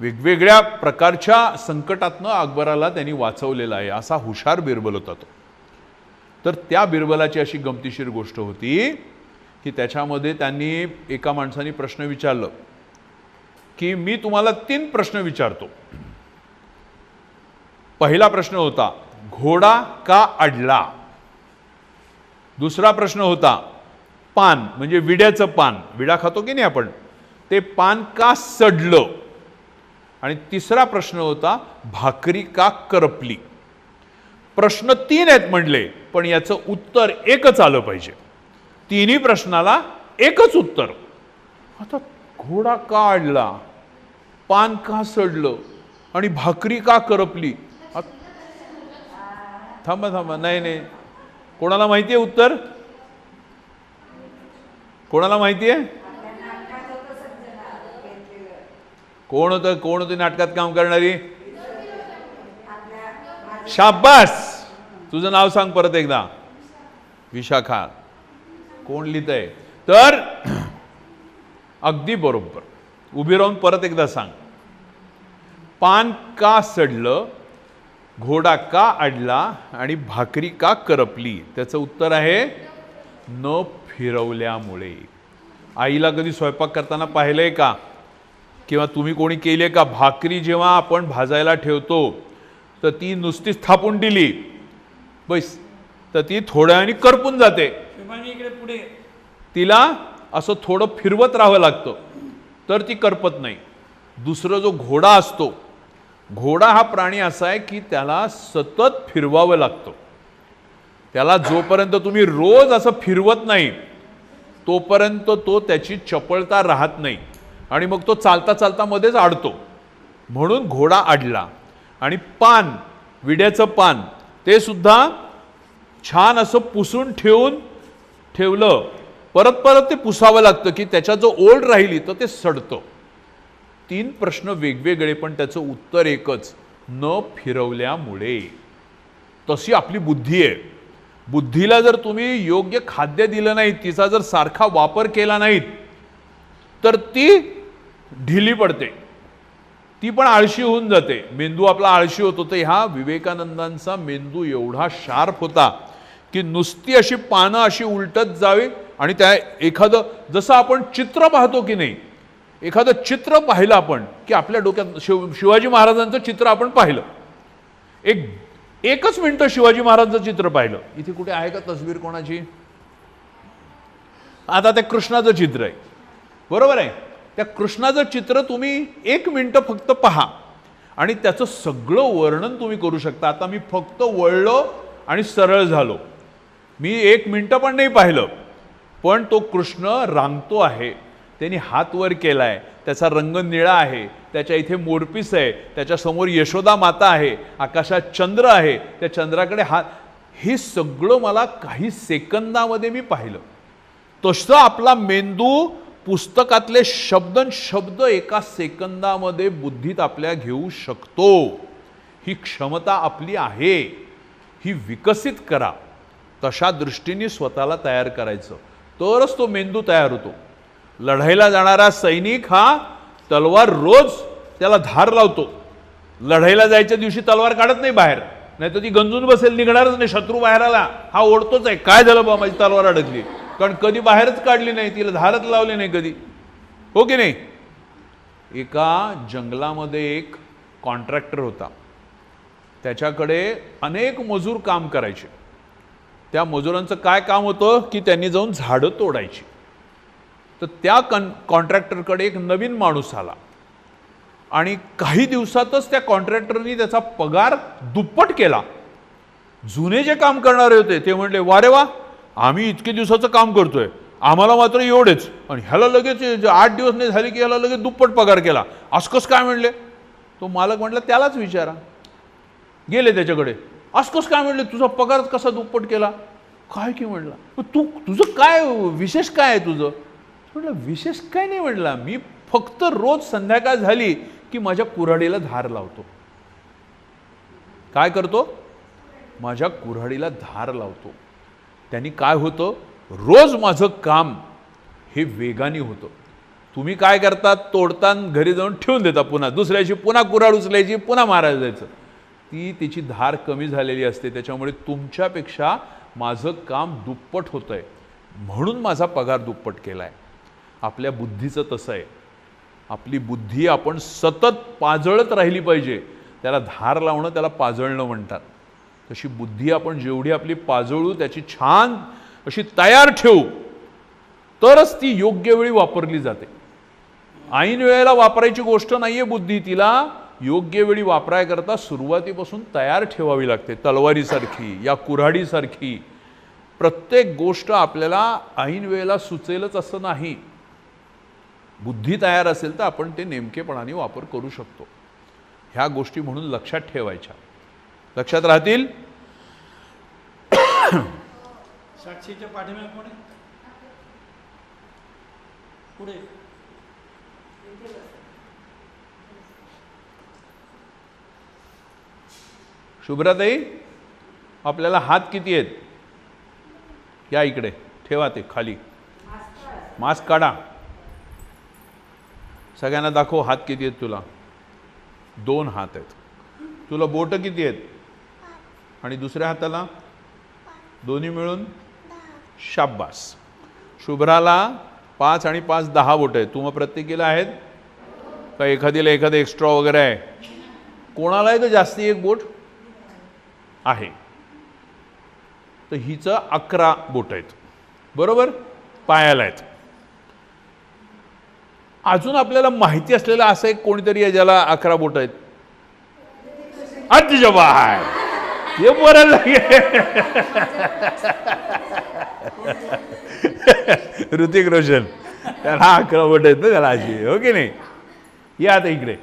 वेगवेगळ्या प्रकारच्या संकटातनं अकबराला त्यांनी वाचवलेला आहे, असा हुशार बिरबल होता तो. तर त्या बिरबलाची अशी गमतीशीर गोष्ट होती की त्याच्यामध्ये त्यांनी एका माणसाने प्रश्न विचारलं की मी तुम्हाला 3 प्रश्न विचारतो. पहिला प्रश्न होता, घोडा का अडला? दुसरा प्रश्न होता, पान म्हणजे विड्याचं पान, विडा खातो की नाही आपण, ते पान का सडलं? आणि तिसरा प्रश्न होता, भाकरी का करपली? प्रश्न 3 आहेत म्हणले, पण याचं उत्तर एकच आलं पाहिजे. तिन्ही प्रश्नाला एकच उत्तर. आता घोडा का अडला, पान का सडलं आणि भाकरी का करपली? थांबा, नाही, कोणाला माहिती आहे उत्तर? कोणाला माहिती आहे? कोण होतं नाटकात काम करणारी? शाब्बास, तुझं नाव सांग परत एकदा. विशाखा. कोण लिहितंय? तर अगदी बरोबर. उभी राहून परत एकदा सांग. पान का सडलं, घोडा का अडला आणि भाकरी का करपली? त्याचं उत्तर आहे न फिरवल्यामुळे. आईला कधी स्वयंपाक करताना पाहिलंय का? किंवा तुम्ही कोणी केले का? भाकरी जेव्हा आपण भाजायला ठेवतो तर ती नुसतीच थापून दिली बस तर ती थोड्या वेळाने करपून जाते. शुभांगी इकडे पुढे. तिला असं थोडं फिरवत राहावं लागतं तर ती करपत नाही. दुसरं जो घोडा असतो, घोडा हा प्राणी असा आहे की त्याला सतत फिरवावं लागतं. त्याला जोपर्यंत तुम्ही रोज असं फिरवत नाही तोपर्यंत तो त्याची चपळता राहत नाही आणि मग तो चालता चालता मध्येच अडतो. म्हणून घोडा अडला. आणि पान, विड्याचं पान, ते सुद्धा छान असं पुसून ठेवलं परत परत ते पुसावं लागतं की त्याच्या जो ओढ राहिली तर ते सडतं. 3 प्रश्न वेगवेगळे पण त्याचं उत्तर एकच, न फिरवल्यामुळे. तशी आपली बुद्धी आहे. बुद्धीला जर तुम्ही योग्य खाद्य दिलं नाही, तिचा जर सारखा वापर केला नाही तर ती ढिली पडते, ती पण आळशी होऊन जाते. मेंदू आपला आळशी होतो. तर ह्या विवेकानंदांचा मेंदू एवढा शार्प होता की नुसती अशी पानं अशी उलटत जावी आणि त्या एखादं, जसं आपण चित्र पाहतो की नाही, एखादं चित्र पाहिलं आपण की आपल्या डोक्यात शिवाजी महाराजांचं चित्र आपण पाहिलं, एकच मिनिटं शिवाजी महाराजांचं चित्र पाहिलं. इथे कुठे आहे का तस्वीर कोणाची? आता त्या कृष्णाचं चित्र आहे, बरोबर आहे. त्या कृष्णाचं चित्र तुम्ही 1 मिनिटं फक्त पहा आणि त्याचं सगळं वर्णन तुम्ही करू शकता. आता मी फक्त वळलो आणि सरळ झालो, मी 1 मिनिटं पण नाही पाहिलं, पण तो कृष्ण रांगतो आहे, त्यांनी हात वर केलाय, त्याचा रंग निळा आहे, त्याच्या इथे मोरपीस आहे, त्याच्या समोर यशोदा माता आहे, आकाशात चंद्र आहे, त्या चंद्राकडे हात, हे सगळं मला काही सेकंदामध्ये मी पाहिलं. तसं आपला मेंदू पुस्तकातले शब्द एका सेकंदामध्ये बुद्धीत आपल्या घेऊ शकतो. ही क्षमता आपली आहे, ही विकसित करा. तशा दृष्टीने स्वतःला तयार करायचं, तरच तो मेंदू तयार होतो. लढाईला जाणारा सैनिक हा तलवार रोज त्याला धार लावतो. लढाईला जायच्या दिवशी तलवार काढत नाही बाहेर, नाही तर ती गंजून बसेल, निघणारच नाही. शत्रू बाहेर आला, हा ओढतोच आहे, काय झालं बा माझी तलवार अडकली, कारण कधी बाहेरच काढली नाही, तिला धारच लावली नाही कधी, हो की नाही. एका जंगलामध्ये एक कॉन्ट्रॅक्टर होता, त्याच्याकडे अनेक मजूर काम करायचे. त्या मजुरांचं काय काम होतं की त्यांनी जाऊन झाडं तोडायची. तर त्या कॉन्ट्रॅक्टरकडे एक नवीन माणूस आला आणि काही दिवसातच त्या कॉन्ट्रॅक्टरनी त्याचा पगार दुप्पट केला. जुने जे काम करणारे होते ते म्हणले, वा रे वा, आम्ही इतके दिवसाचं काम करतोय, आम्हाला मात्र एवढेच, आणि ह्याला लगेच 8 दिवस नाही झाले की ह्याला लगेच दुप्पट पगार केला, असं कसं काय म्हणले. तो मालक म्हटलं त्यालाच विचारा. गेले त्याच्याकडे, असं कसं काय म्हणले, तुझा पगार कसा दुप्पट केला, काय की म्हणला, तुझं काय विशेष काय आहे तुझं. म्हटलं विशेष काय नाही म्हटला, मी फक्त रोज संध्याकाळ झाली की माझ्या कुऱ्हाडीला धार लावतो. काय करतो? माझ्या कुऱ्हाडीला धार लावतो. त्यांनी काय होतं, रोज माझं काम हे वेगाने होतं. तुम्ही काय करता, तोडताना घरी जाऊन ठेवून देता, पुन्हा दुसऱ्याची पुन्हा कुऱ्हाड उचलायची, पुन्हा मारायला जायचं. ती तिची धार कमी झालेली असते, त्याच्यामुळे तुमच्यापेक्षा माझं काम दुप्पट होतंय, म्हणून माझा पगार दुप्पट केलाय. आपल्या बुद्धीचं तसं आहे. आपली बुद्धी आपण सतत पाजळत राहिली पाहिजे. त्याला धार लावणं, त्याला पाजळणं म्हणतात. तशी बुद्धी आपण जेवढी आपली पाजळू, त्याची छान अशी तयार ठेवू, तरच ती योग्य वेळी वापरली जाते. ऐन वेळेला वापरायची गोष्ट नाहीये बुद्धी. तिला योग्य वेळी वापरायकरता सुरुवातीपासून तयार ठेवावी लागते. तलवारीसारखी, या कुऱ्हाडीसारखी प्रत्येक गोष्ट आपल्याला ऐन वेळेला सुचेलच असं नाही. बुद्धी तयार असेल तर आपण ते नेमकेपणाने वापर करू शकतो. ह्या गोष्टी म्हणून लक्षात ठेवायच्या. लक्षात राहतील. साक्षीच्या पाठीमागे कोण आहे? पुढे. शुभ्राताई, आपल्याला हात किती आहेत? या इकडे ठेवा, ते खाली मास्क काढा. सगळ्यांना दाखव हात किती आहेत तुला. 2 हात आहेत. तुला बोट किती आहेत आणि दुसऱ्या हाताला दोन्ही मिळून शाब्बास. शुभ्राला 5 आणि 5 10 बोट आहेत. तुम्हा प्रत्येकीला आहेत का एखादीला एखादं एक्स्ट्रा वगैरे आहे. कोणाला आहे तर जास्ती एक बोट आहे. तर हिचं 11 बोट आहेत बरोबर पायाला आहेत. अजून आपल्याला माहिती असलेलं असं एक कोणीतरी आहे ज्याला 11 बोट आहेत. अतिजबाय हे बरं लागे. ऋतिक रोशन त्याला 11 बोट आहेत ना त्याला अशी हो की नाही. या आता इकडे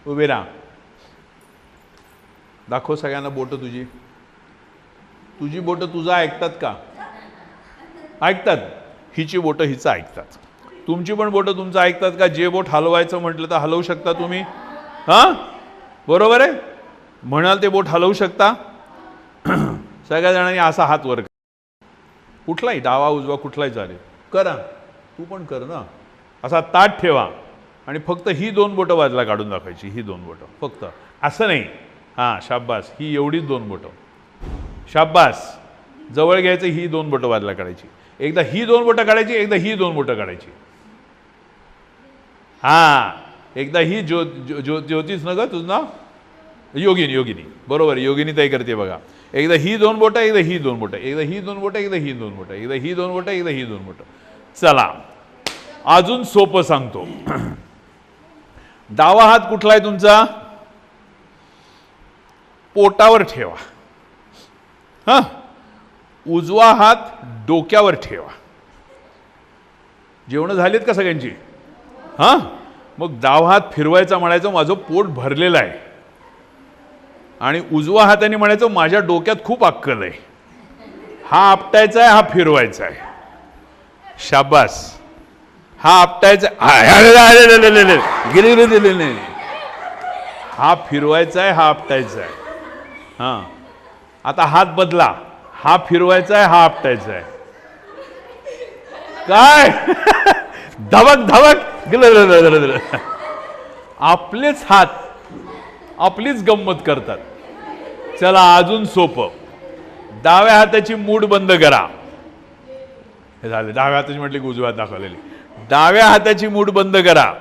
उभे राहा. दाखव सगळ्यांना बोट तुझी. तुझी बोट तुझं ऐकतात का. ऐकतात. हिची बोट हिचं ऐकतात. तुमची पण बोट तुमचं ऐकतात का. जे बोट हलवायचं म्हटलं तर हलवू शकता तुम्ही. हां बरोबर आहे. म्हणाल ते बोट हलवू शकता. सगळ्या जणांनी असा हात वर कुठलाही डावा उजवा कुठलाही चालेल करा. तू पण कर ना. असा ताट ठेवा आणि फक्त ही 2 बोटं बाजूला काढून दाखवायची. ही 2 बोटं फक्त असं नाही. हां शाब्बास. ही एवढीच 2 बोटं शाब्बास. जवळ घ्यायचं. ही 2 बोटं बाजूला काढायची. एकदा ही 2 बोटं काढायची. एकदा ही 2 बोटं काढायची. हां एकदा ही ज्योतिष न ग तुझं नाव योगिनी. योगिनी बरोबर. योगिनी ताई करते बघा. एकदा ही 2 बोटं एकदा ही 2 बोटं एकदा ही 2 बोटं एकदा ही 2 बोटं एकदा ही 2 बोटं एकदा ही 2 बोटं. चला अजून सोपं सांगतो. डावा हात कुठला आहे तुमचा. पोटावर ठेवा. हां उजवा हात डोक्यावर ठेवा. जेवणं झालीत का सगळ्यांची. हां मग डावा हात फिरवायचा म्हणायचं माझं पोट भरलेलं आहे आणि उजवा हाताने म्हणायचं माझ्या डोक्यात खूप अक्कल आहे. हा आपटायचा आहे हा फिरवायचा आहे. शाबास. हा आपटायचा हा फिरवायचा आहे हा आपटायचा आहे. हां आता हात बदला. हा फिरवायचा आहे हा आपटायचा आहे. काय धबक धबक. आपलेच हात आपलीच गंमत करतात. चला अजून सोपं. डाव्या हाताची मूठ बंद करा. हे झाले. डाव्या हाताची म्हटली की उजव्या हात दाखवलेली. डाव्या हाताची मूठ बंद करा.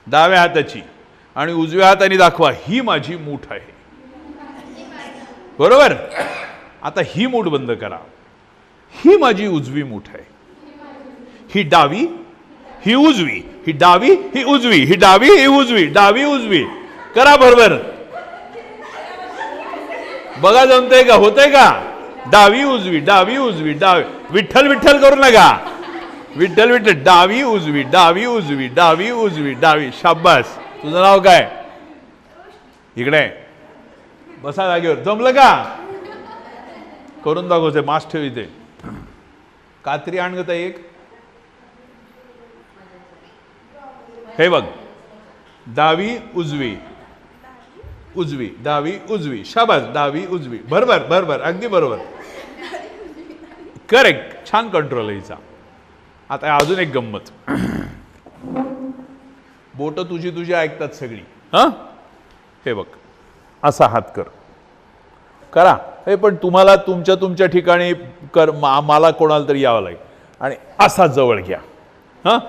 डाव्या हाताची आणि उजव्या हाताने दाखवा ही माझी मूठ आहे. बरोबर. आता ही मूठ बंद करा. ही माझी उजवी मूठ आहे. ही डावी ही उजवी. ही डावी ही उजवी. ही डावी ही उजवी. डावी उजवी करा बरोबर. बघा जमतंय का होतंय का. डावी उजवी डावी उजवी डावी. विठ्ठल विठ्ठल करू नका. विठ्ठल विठ्ठल. डावी उजवी डावी उजवी डावी उजवी डावी. शाब्बास. तुझं नाव काय. इकडे बसा जागेवर. जमलं का. करून दाखवते. मास्क ठेव इथे. कात्री आण गता एक. हे बघ. डावी उजवी उजवी डावी उजवी. शाबास. डावी उजवी. बरोबर बरोबर अगदी बरोबर. करेक्ट. छान कंट्रोल आहे हिचा. आता अजून एक गंमत. बोट तुझी तुझी ऐकतात सगळी. हां हे बघ असा हात कर. करा. हे पण तुम्हाला तुमच्या तुमच्या ठिकाणी कर. मला कोणाला तरी यावं लागेल. आणि असा जवळ घ्या. हां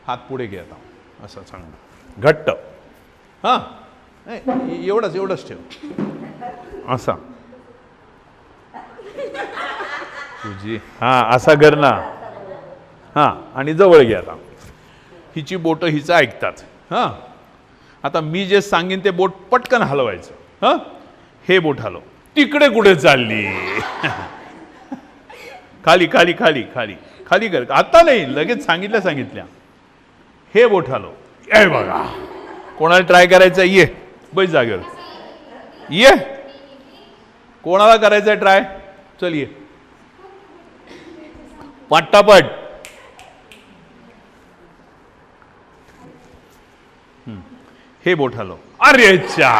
हात पुढे घ्या. आता असा चांगला घट्ट. हां एवढंच एवढंच ठेव. असा तुझी. हां असा कर ना. हां आणि जवळ घ्या. आता हिची बोटं हिचं ऐकतात. हां आता मी जे सांगेन ते बोट पटकन हलवायचं. हां हे बोट हलव. तिकडे कुठे चालली. खाली खाली खाली खाली खाली कर. आता नाही लगेच सांगितल्या. हे बोट हलव. ए बघा. कोणाला ट्राय करायचं ये. बैस जागेवर ये. कोणाला करायचं ट्राय. चल ये पट्टापट. हे बोट हलव. अरे चा.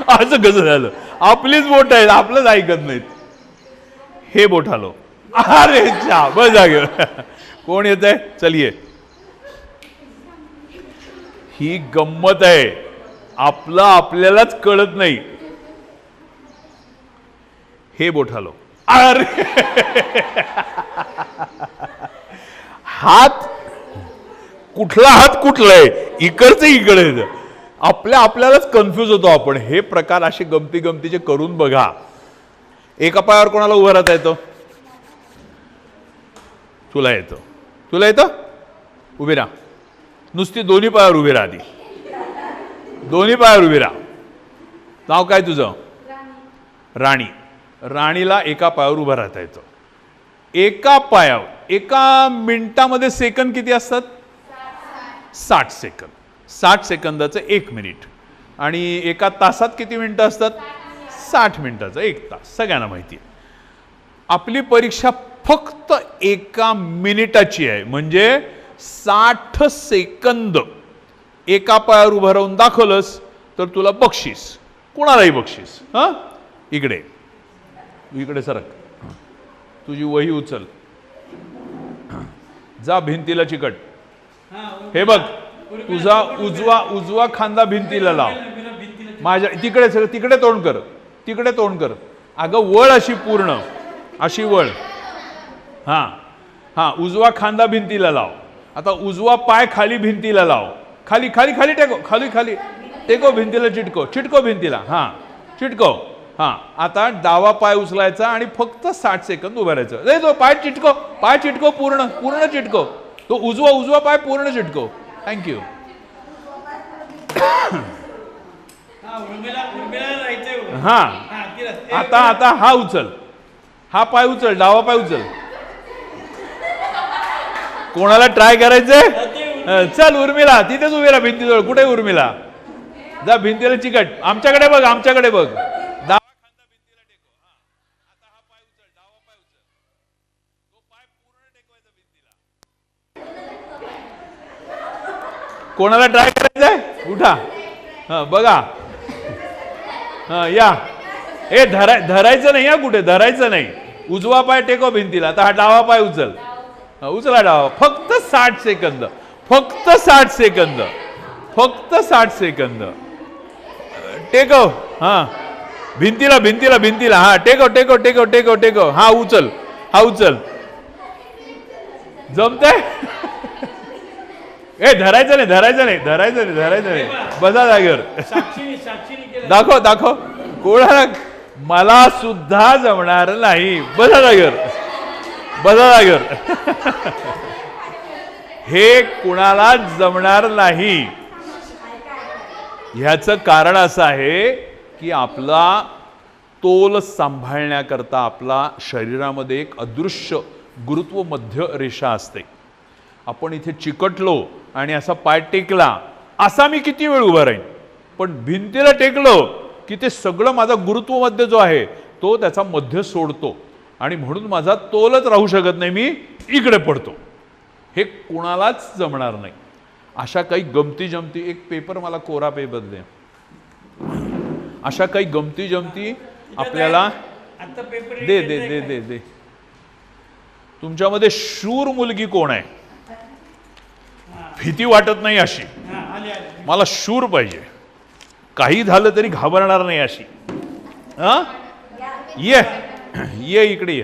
असं कसं झालं. आपलीच बोट आहेत आपलंच ऐकत नाहीत. हे बोट हलव. अरे चा बस जागे. कोण येत आहे? चलिये. ही गंमत आहे, आपलं आपल्यालाच कळत नाही. हे बोट हलव. अरे हात कुठला हात कुठला आहे, इकडचं इकडे. आपल्यालाच कन्फ्यूज होतो आपण. हे प्रकार असे गमती गमतीचे करून बघा. एका पायावर कोणाला उभं राहता येतं? तुला येतं. तुला येतं? उभी राहा. नुसती दोन्ही पायावर उभी राहा. दोन्ही पायावर उभी राहा. नाव काय तुझं? राणी. राणीला एका पायावर उभं राहता येतं. एका पायावर एका मिनिटामध्ये सेकंद किती असतात? 60 सेकंद. 60 सेकंदाचं 1 मिनिट. आणि एका तासात किती मिनिटं असतात? 60 मिनिटाचं 1 तास. सगळ्यांना माहिती आहे. आपली परीक्षा फक्त एका मिनिटाची आहे. म्हणजे 60 सेकंद एका पायावर उभं राहून दाखवलंस तर तुला बक्षीस. कोणालाही बक्षीस. हां, इकडे इकडे सरक. तुझी वही उचल. जा भिंतीला चिकट. हे बघ, तुझा उजवा खांदा भिंतीला लाव. माझ्या तिकडे सगळं तिकडे तोंड कर. तिकडे तोंड कर. अगं वळ अशी पूर्ण अशी वळ. हां हां, उजवा खांदा भिंतीला लाव. आता उजवा पाय खाली भिंतीला लाव. खाली खाली खाली टेको. खाली खाली टेको. भिंतीला चिटको. चिटको भिंतीला. हां चिटको. हां, आता डावा पाय उचलायचा आणि फक्त 60 सेकंद उभं राहायचं. नाही तो पाय चिटको. पाय चिटको. पूर्ण पूर्ण चिटको. तो उजवा पाय पूर्ण चिटको. थँक्यू. हा, आता हा उचल. हा पाय उचल. डावा पाय उचल. कोणाला ट्राय करायचंय? चल उर्मिला, तिथेच उभी राहा भिंतीजवळ. कुठे उर्मिला? जा भिंतीला चिकट. आमच्याकडे बघ. आमच्याकडे बघ. डावा खांदा भिंतीला टेको. आता हा पाय उचल. डावा पाय उचल. तो पाय पूर्ण टेकवायचा भिंतीला. कोणाला ट्राय करायचंय? उठा. हा बघा. हा या. ए धरायचं नाही. हा कुठे धरायचं नाही. उजवा पाय टेको भिंतीला. आता हा डावा पाय उचल. उचला डावा. फक्त 60 सेकंद. फक्त 60 सेकंद. फक्त 60 सेकंद. टेको. हा भिंतीला भिंतीला भिंतीला. हा टेको टेको टेको टेको टेको. हा उचल. हा उचल. जमतंय? ए धरायचं नाही. धरायचं नाही. धरायचं नाही. धरायचं नाही. बसा जागेवर. दाखव दाखव. कोणाला? मला सुद्धा जमणार नाही. बसा जागेवर. बसा जागेवर. हे कुणाला जमणार नाही. ह्याचं कारण असं आहे की आपला तोल सांभाळण्याकरता आपला शरीरामध्ये एक अदृश्य गुरुत्व मध्य रेषा असते. आपण इथे चिकटलो आणि असा पाय टेकला, असा मी किती वेळ उभा राहीन. पण भिंतीला टेकलो की ते सगळं माझा गुरुत्व मध्य जो आहे तो त्याचा मध्य सोडतो आणि म्हणून माझा तोलच राहू शकत नाही. मी इकडे पडतो. हे कुणालाच जमणार नाही. अशा काही गमती जमती. एक पेपर मला कोरा पेपर दे. अशा काही गमती जमती आपल्याला दे दे दे दे दे. तुमच्यामध्ये शूर मुलगी कोण आहे? भीती वाटत नाही अशी. मला शूर पाहिजे. काही झालं तरी घाबरणार नाही अशी. हा ये ये इकडे ये.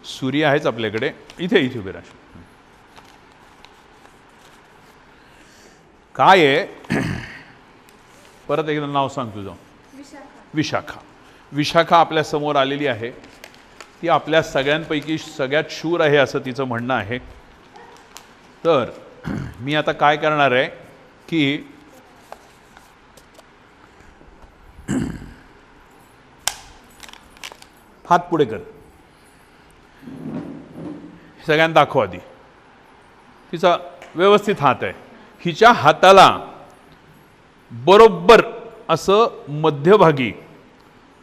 सूर्य आहेच आपल्याकडे. इथे इथे उभे राहा. काय आहे? परत एकदा नाव सांग तुझं. विशाखा. विशाखा आपल्या समोर आलेली आहे. ती आपल्या सगळ्यांपैकी सगळ्यात शूर आहे असं तिचं म्हणणं आहे. तर मी आता काय करणार आहे की हात पुढे कर. सगळ्यांना दाखव आधी. तिचा व्यवस्थित हात आहे. हिच्या हाताला बरोबर असं मध्यभागी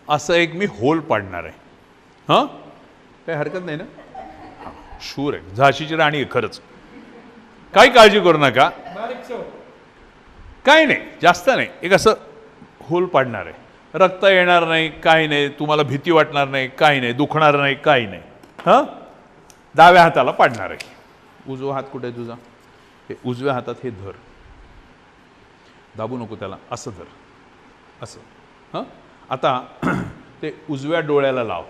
असं एक मी होल पाडणार आहे. हां, काही हरकत नाही ना? शूर आहे. झाशीची राणी आहे खरंच. काही काळजी करू नका. काही नाही, जास्त नाही. एक असं होल पाडणार आहे. रक्त येणार नाही, काही नाही, तुम्हाला भीती वाटणार नाही, काही नाही, दुखणार नाही, काही नाही. हां, डाव्या हाताला पाडणार आहे. उजवा हात कुठे आहे तुझा? हे उजव्या हातात हे धर, दाबू नको त्याला, असं धर, असं. हां, आता ते उजव्या डोळ्याला लाव.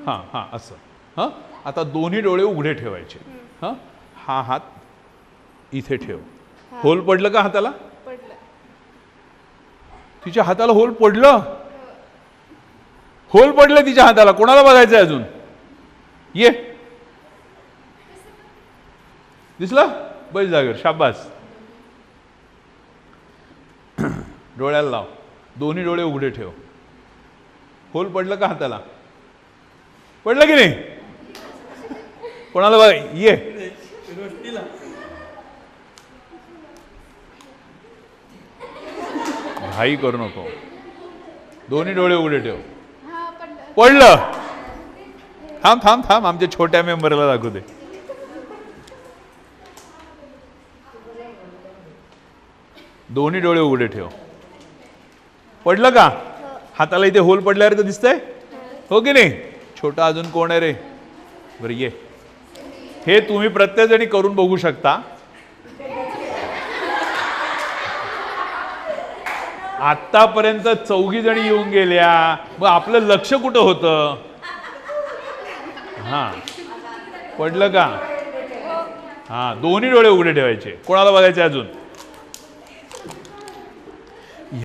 हां हां, असं. हां, आता दोन्ही डोळे उघडे ठेवायचे. हां, हा हात इथे ठेव. होल पडलं का हाताला? पडलं. तिच्या हाताला होल पडलं? होल पडलं तिच्या हाताला. कोणाला बघायचं अजून? ये, दिसलं? बस जागेवर, शाबास. डोळ्याला लाव, दोन्ही डोळे उघडे ठेव. होल पडलं का हाताला? पडलं की नाही? कोणाला बघ, ये. रोशनीला घाई करू नको, दोन्ही डोळे उघडे ठेव. हा पडलं. पडलं. थांब थांब थांब, आमच्या छोट्या मेंबरला दाखवू दे. दोन्ही डोळे उघडे ठेव. पडलं का? हाताला इथे होल पडल्यावर दिसतंय, हो की नाही? छोटा अजून कोण आहे रे? बरं ये. हे तुम्ही प्रत्येक जणी करून बघू शकता. आतापर्यंत 4 जणी येऊन गेल्या, मग आपलं लक्ष कुठं होतं? हां, पडलं का? हां, दोन्ही डोळे उघडे ठेवायचे. कोणाला बघायचे अजून?